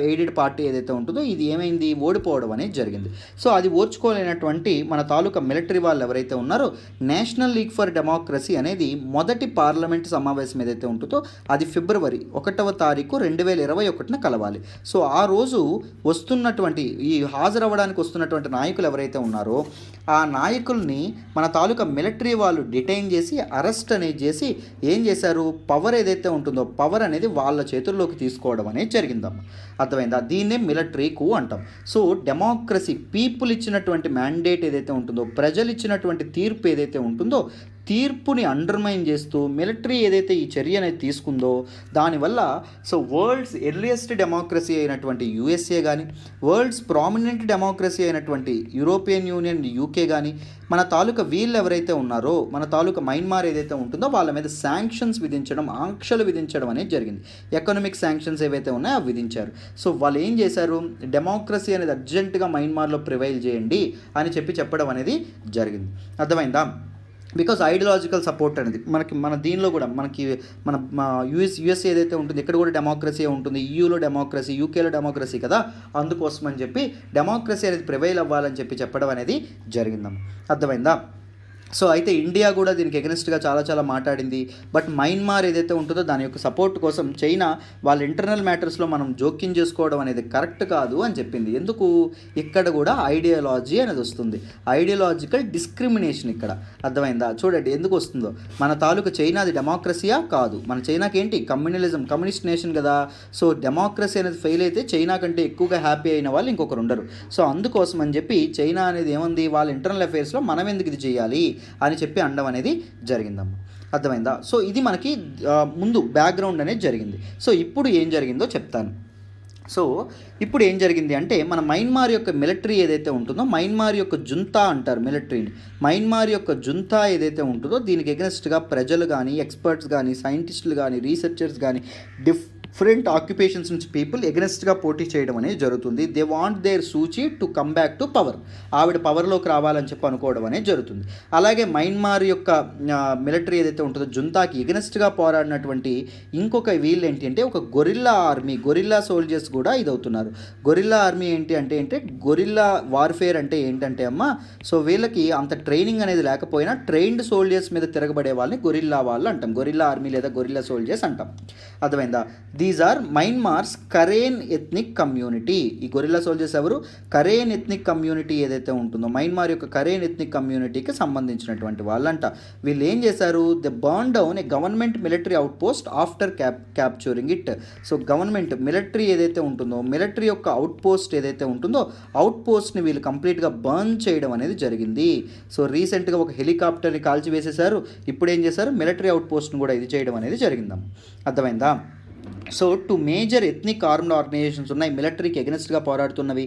aided party ఏదైతే ఉంటుందో ఇది ఏమైంది, ఓడిపోవడం అనేది జరిగింది. సో అది ఓర్చుకోలేనటువంటి మన తాలూకా మిలిటరీ వాళ్ళు ఎవరైతే ఉన్నారో నేషనల్ లీగ్ ఫర్ డెమోక్రసీ అనేది మొదటి పార్లమెంట్ సమావేశం ఏదైతే ఉంటుందో అది ఫిబ్రవరి 1వ తారీఖు 2021 కలవాలి. సో ఆ రోజు వస్తున్నటువంటి హాజరవ్వడానికి వస్తున్నటువంటి నాయకులు ఎవరైతే ఉన్నారో ఆ నాయకుల్ని మన తాలూకా మిలిటరీ వాళ్ళు డిటైన్ చేసి అరెస్ట్ అనేది చేసి ఏం చేశారు, పవర్ ఏదైతే ఉంటుందో పవర్ అనేది వాళ్ళ చేతుల్లోకి తీసుకోవడం అనేది జరిగిందమ్మా, అర్థమైందా. దీన్నే మిలిటరీ కూ అంటాం. సో డెమోక్రసీ, పీపుల్ ఇచ్చినటువంటి మ్యాండేట్ ఏదైతే ఉంటుందో, ప్రజలు ఇచ్చినటువంటి తీర్పు ఏదైతే ఉంటుందో తీర్పుని అండర్మైన్ చేస్తూ మిలిటరీ ఏదైతే ఈ చర్య అనేది తీసుకుందో దానివల్ల సో వరల్డ్స్ ఎర్లియస్ట్ డెమోక్రసీ అయినటువంటి యూఎస్ఏ కానీ, వరల్డ్స్ ప్రామినెంట్ డెమోక్రసీ అయినటువంటి యూరోపియన్ యూనియన్ యూకే కానీ మన తాలూకా వీళ్ళు ఎవరైతే ఉన్నారో మన తాలూకా మయన్మార్ ఏదైతే ఉంటుందో వాళ్ళ మీద శాంక్షన్స్ విధించడం, ఆంక్షలు విధించడం అనేది జరిగింది. ఎకనామిక్ శాంక్షన్స్ ఏవైతే ఉన్నాయో అవి విధించారు. సో వాళ్ళు ఏం చేశారు, డెమోక్రసీ అనేది అర్జెంటుగా మయన్మార్లో ప్రివైల్ చేయండి అని చెప్పడం అనేది జరిగింది, అర్థమైందా. బికాజ్ ఐడియాలజికల్ సపోర్ట్ అనేది మన దీనిలో కూడా మనకి మన యూఎస్ ఏదైతే ఉంటుంది ఇక్కడ కూడా డెమోక్రసీ ఉంటుంది, యూలో డెమోక్రసీ, యూకేలో డెమోక్రసీ కదా, అందుకోసం అని చెప్పి డెమోక్రసీ అనేది ప్రివైల్ అవ్వాలని చెప్పడం అనేది జరిగిందమ్మ. అర్థమైందా? సో అయితే ఇండియా కూడా దీనికి ఎగనెస్ట్గా చాలా మాట్లాడింది. బట్ మయన్మార్ ఏదైతే ఉంటుందో దాని యొక్క సపోర్ట్ కోసం చైనా వాళ్ళ ఇంటర్నల్ మ్యాటర్స్లో మనం జోక్యం చేసుకోవడం అనేది కరెక్ట్ కాదు అని చెప్పింది. ఎందుకు? ఇక్కడ కూడా ఐడియాలజీ అనేది వస్తుంది, ఐడియాలజికల్ డిస్క్రిమినేషన్ ఇక్కడ. అర్థమైందా? చూడండి ఎందుకు వస్తుందో. మన తాలూకు చైనాది డెమోక్రసీయా కాదు, మన చైనాకి ఏంటి కమ్యూనిస్ట్ నేషన్ కదా. సో డెమోక్రసీ అనేది ఫెయిల్ అయితే చైనా కంటే ఎక్కువగా హ్యాపీ అయిన వాళ్ళు ఇంకొకరు ఉండరు. సో అందుకోసం అని చెప్పి చైనా అనేది ఏముంది, వాళ్ళ ఇంటర్నల్ అఫైర్స్లో మనం ఎందుకు ఇది చేయాలి అని చెప్పి అనడం అనేది జరిగిందమ్మా. అర్థమైందా? సో ఇది మనకి ముందు బ్యాక్గ్రౌండ్ అనేది జరిగింది. సో ఇప్పుడు ఏం జరిగిందో చెప్తాను. సో ఇప్పుడు ఏం జరిగింది అంటే మన మయన్మార్ యొక్క మిలిటరీ ఏదైతే ఉంటుందో, మయన్మార్ యొక్క జుంతా అంటారు మిలిటరీని, మయన్మార్ యొక్క జుంతా ఏదైతే ఉంటుందో దీనికి ఎగనెస్ట్గా ప్రజలు కానీ, ఎక్స్పర్ట్స్ కానీ, సైంటిస్టులు కానీ, రీసెర్చర్స్ కానీ, డిఫరెంట్ ఆక్యుపేషన్స్ నుంచి పీపుల్ ఎగనెస్ట్గా పోటీ చేయడం అనేది జరుగుతుంది. They want their Suu Kyi to come back to power, ఆవిడ పవర్లోకి రావాలని చెప్పి అనుకోవడం అనేది జరుగుతుంది. అలాగే మయన్మార్ యొక్క మిలిటరీ ఏదైతే ఉంటుందో జుంతాకి ఎగనెస్ట్గా పోరాడినటువంటి ఇంకొక వీళ్ళు ఏంటి అంటే ఒక గొరిల్లా ఆర్మీ, గొరిల్లా సోల్జర్స్ కూడా ఇదవుతున్నారు. గొరిల్లా ఆర్మీ ఏంటి గొరిల్లా వార్ఫేర్ అంటే ఏంటంటే అమ్మ, సో వీళ్ళకి అంత ట్రైనింగ్ అనేది లేకపోయినా ట్రైన్డ్ సోల్జర్స్ మీద తిరగబడే వాళ్ళని గొరిల్లా వాళ్ళు అంటాం, గొరిల్లా ఆర్మీ లేదా గొరిల్లా సోల్జర్స్ అంటాం. అర్థమైందా? These are Myanmar's Karen ethnic community. ఈ గొరిల్లా సోల్జర్స్ ఎవరు? కరేన్ ఎథ్నిక్ కమ్యూనిటీ ఏదైతే ఉంటుందో మయన్మార్ యొక్క కరేన్ ఎథ్నిక్ కమ్యూనిటీకి సంబంధించినటువంటి వాళ్ళంట. వీళ్ళు ఏం చేశారు? The burn down A government military out post after capturing it. So government military ఏదైతే ఉంటుందో, మిలిటరీ యొక్క అవుట్ పోస్ట్ ఏదైతే ఉంటుందో అవుట్ పోస్ట్ని వీళ్ళు కంప్లీట్గా బర్న్ చేయడం అనేది జరిగింది. సో రీసెంట్గా ఒక హెలికాప్టర్ని కాల్చివేసేశారు. ఇప్పుడు ఏం చేశారు? మిలిటరీ అవుట్ పోస్ట్ని కూడా ఇది చేయడం అనేది జరిగిందాం. అర్థమైందా? So 2 major ethnic armed organizations ఉన్నాయి మిలిటరీకి ఎగనెస్ట్గా పోరాడుతున్నవి.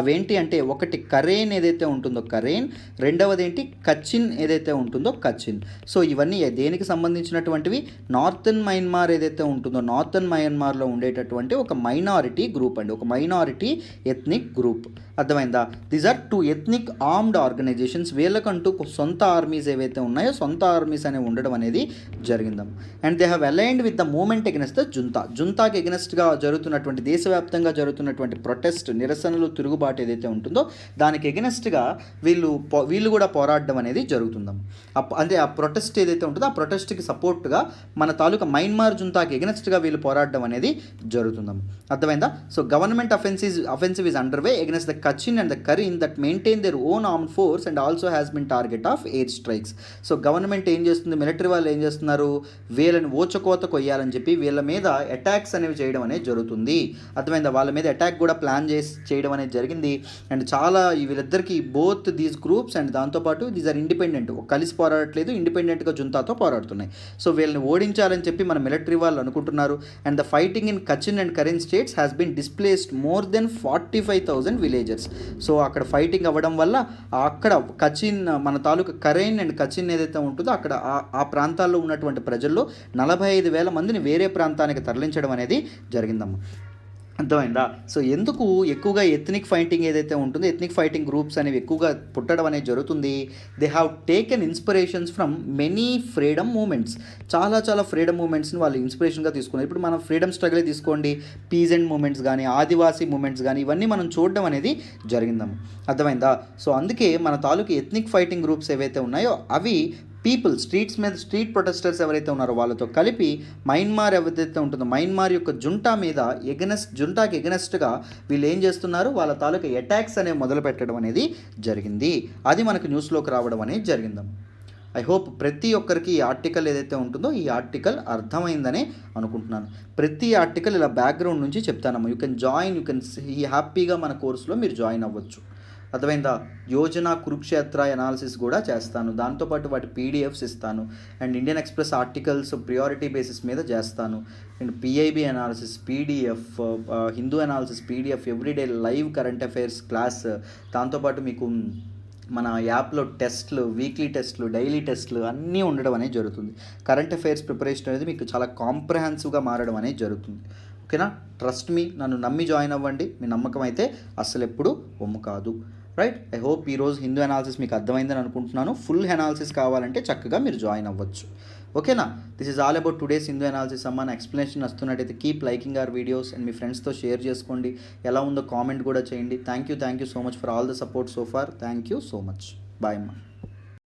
అవేంటి అంటే ఒకటి కరేన్ ఏదైతే ఉంటుందో కరేన్, రెండవది ఏంటి కచిన్ ఏదైతే ఉంటుందో కచిన్. సో ఇవన్నీ దేనికి సంబంధించినటువంటివి? నార్థన్ మయన్మార్ ఏదైతే ఉంటుందో నార్థన్ మయన్మార్లో ఉండేటటువంటి ఒక మైనారిటీ గ్రూప్ అండి, ఒక మైనారిటీ ఎథ్నిక్ గ్రూప్. అర్థమైందా? These are 2 ethnic armed organisations. వీళ్ళకంటూ సొంత ఆర్మీస్ ఏవైతే ఉన్నాయో సొంత ఆర్మీస్ అనేవి ఉండడం అనేది జరిగిందాం. And they have aligned with the movement against the junta. జుంతాకి ఎగెనెస్ట్గా జరుగుతున్నటువంటి దేశవ్యాప్తంగా జరుగుతున్నటువంటి ప్రొటెస్ట్, నిరసనలు, తిరుగుబాటు ఏదైతే ఉంటుందో దానికి ఎగెనెస్ట్గా వీళ్ళు కూడా పోరాడడం అనేది జరుగుతుందాం. అంటే ఆ ప్రొటెస్ట్ ఏదైతే ఉంటుందో ఆ ప్రొటెస్ట్కి సపోర్ట్గా మన తాలూకా మయన్మార్ జుంతాకి ఎగెనెస్ట్గా వీళ్ళు పోరాడడం అనేది జరుగుతుందాం. అర్థమైందా? So government offensive is under way against the కచిన్ and the Karine that maintain their own armed force and also has been target of air strikes. So government ఏం చేస్తుంది, మిలిటరీ వాళ్ళు ఏం చేస్తున్నారు, వీళ్ళని ఓచకోత కొయ్యాలని చెప్పి వీళ్ళ మీద అటాక్స్ అనేవి చేయడం అనేది జరుగుతుంది. అర్థమైందా? వాళ్ళ మీద అటాక్ కూడా ప్లాన్ చేయడం అనేది జరిగింది. అండ్ చాలా వీళ్ళిద్దరికి బోత్ దీస్ గ్రూప్స్ అండ్ దాంతోపాటు దీస్ ఆర్ ఇండిపెండెంట్, కలిసి పోరాడట్లేదు, ఇండిపెండెంట్గా జుంతాతో పోరాడుతున్నాయి. సో వీళ్ళని ఓడించాలని చెప్పి మన మిలిటరీ వాళ్ళు అనుకుంటున్నారు. And the fighting in Kachin and Karen states has been displaced more than 45,000 villagers. So అక్కడ ఫైటింగ్ అవ్వడం వల్ల అక్కడ కచిన్ మన తాలూకా కరెన్ అండ్ కచిన్ ఏదైతే ఉంటుందో అక్కడ ఆ ప్రాంతాల్లో ఉన్నటువంటి ప్రజల్లో 45,000 మందిని వేరే ప్రాంతానికి తరలించడం అనేది జరిగిందమ్మా. అర్థమైందా? సో ఎందుకు ఎక్కువగా ఎథ్నిక్ ఫైటింగ్ ఏదైతే ఉంటుందో ఎథ్నిక్ ఫైటింగ్ గ్రూప్స్ అనేవి ఎక్కువగా పుట్టడం అనేది జరుగుతుంది. They have taken inspirations from many freedom movements. చాలా ఫ్రీడమ్ మూమెంట్స్ని వాళ్ళు ఇన్స్పిరేషన్గా తీసుకున్నారు. ఇప్పుడు మనం ఫ్రీడమ్ స్ట్రగుల్ తీసుకోండి, పీజెంట్ మూమెంట్స్ కానీ, ఆదివాసీ మూమెంట్స్ కానీ, ఇవన్నీ మనం చూడడం అనేది జరిగిందమ్మ. అర్థమైందా? సో అందుకే మన తాలూకు ఎథ్నిక్ ఫైటింగ్ గ్రూప్స్ ఏవైతే ఉన్నాయో అవి పీపుల్ స్ట్రీట్ ప్రొటెస్టర్స్ ఎవరైతే ఉన్నారో వాళ్ళతో కలిపి మయన్మార్ ఎవరైతే ఉంటుందో మయన్మార్ యొక్క జుంటాకి ఎగనెస్ట్గా వీళ్ళు ఏం చేస్తున్నారు, వాళ్ళ తాలూకా అటాక్స్ అనేవి మొదలు పెట్టడం అనేది జరిగింది. అది మనకు న్యూస్లోకి రావడం అనేది జరిగిందాం. ఐ హోప్ ప్రతి ఒక్కరికి ఈ ఆర్టికల్ ఏదైతే ఉంటుందో ఈ ఆర్టికల్ అర్థమైందని అనుకుంటున్నాను. ప్రతి ఆర్టికల్ ఇలా బ్యాక్గ్రౌండ్ నుంచి చెప్తానమ్మా. యూ కెన్ హ్యాపీగా మన కోర్సులో మీరు జాయిన్ అవ్వచ్చు. అర్థమైందా? యోజన కురుక్షేత్ర ఎనాలిసిస్ కూడా చేస్తాను, దాంతోపాటు వాటి పీడిఎఫ్స్ ఇస్తాను. And Indian express articles priority basis మీద చేస్తాను. And PIB analysis PDF, Hindu analysis PDF, everyday live current affairs class, దాంతోపాటు మీకు మన యాప్లో టెస్ట్లు, వీక్లీ టెస్ట్లు, డైలీ టెస్ట్లు అన్నీ ఉండడం అనేది జరుగుతుంది. కరెంట్ అఫైర్స్ ప్రిపరేషన్ అనేది మీకు చాలా కాంప్రహెన్సివ్గా మారడం అనేది జరుగుతుంది. ఓకేనా? ట్రస్ట్ మీ, నన్ను నమ్మి జాయిన్ అవ్వండి. మీ నమ్మకం అయితే అసలు ఎప్పుడు ఒమ్ము కాదు. రైట్. ఐ హోప్ ఈరోజు హిందూ అనాలిసిస్ మీకు అర్థమైందని అనుకుంటున్నాను. ఫుల్ అనాలిసిస్ కావాలంటే చక్కగా మీరు జాయిన్ అవ్వచ్చు. ఓకేనా? This is all about today's Hindu analysis అమ్మ. నా ఎక్స్ప్లెనేషన్ వస్తున్నట్టయితే keep liking our videos and మీ ఫ్రెండ్స్తో షేర్ చేసుకోండి. ఎలా ఉందో కామెంట్ కూడా చేయండి. Thank you so much for all the support so far. Thank you so much. Bye అమ్మ.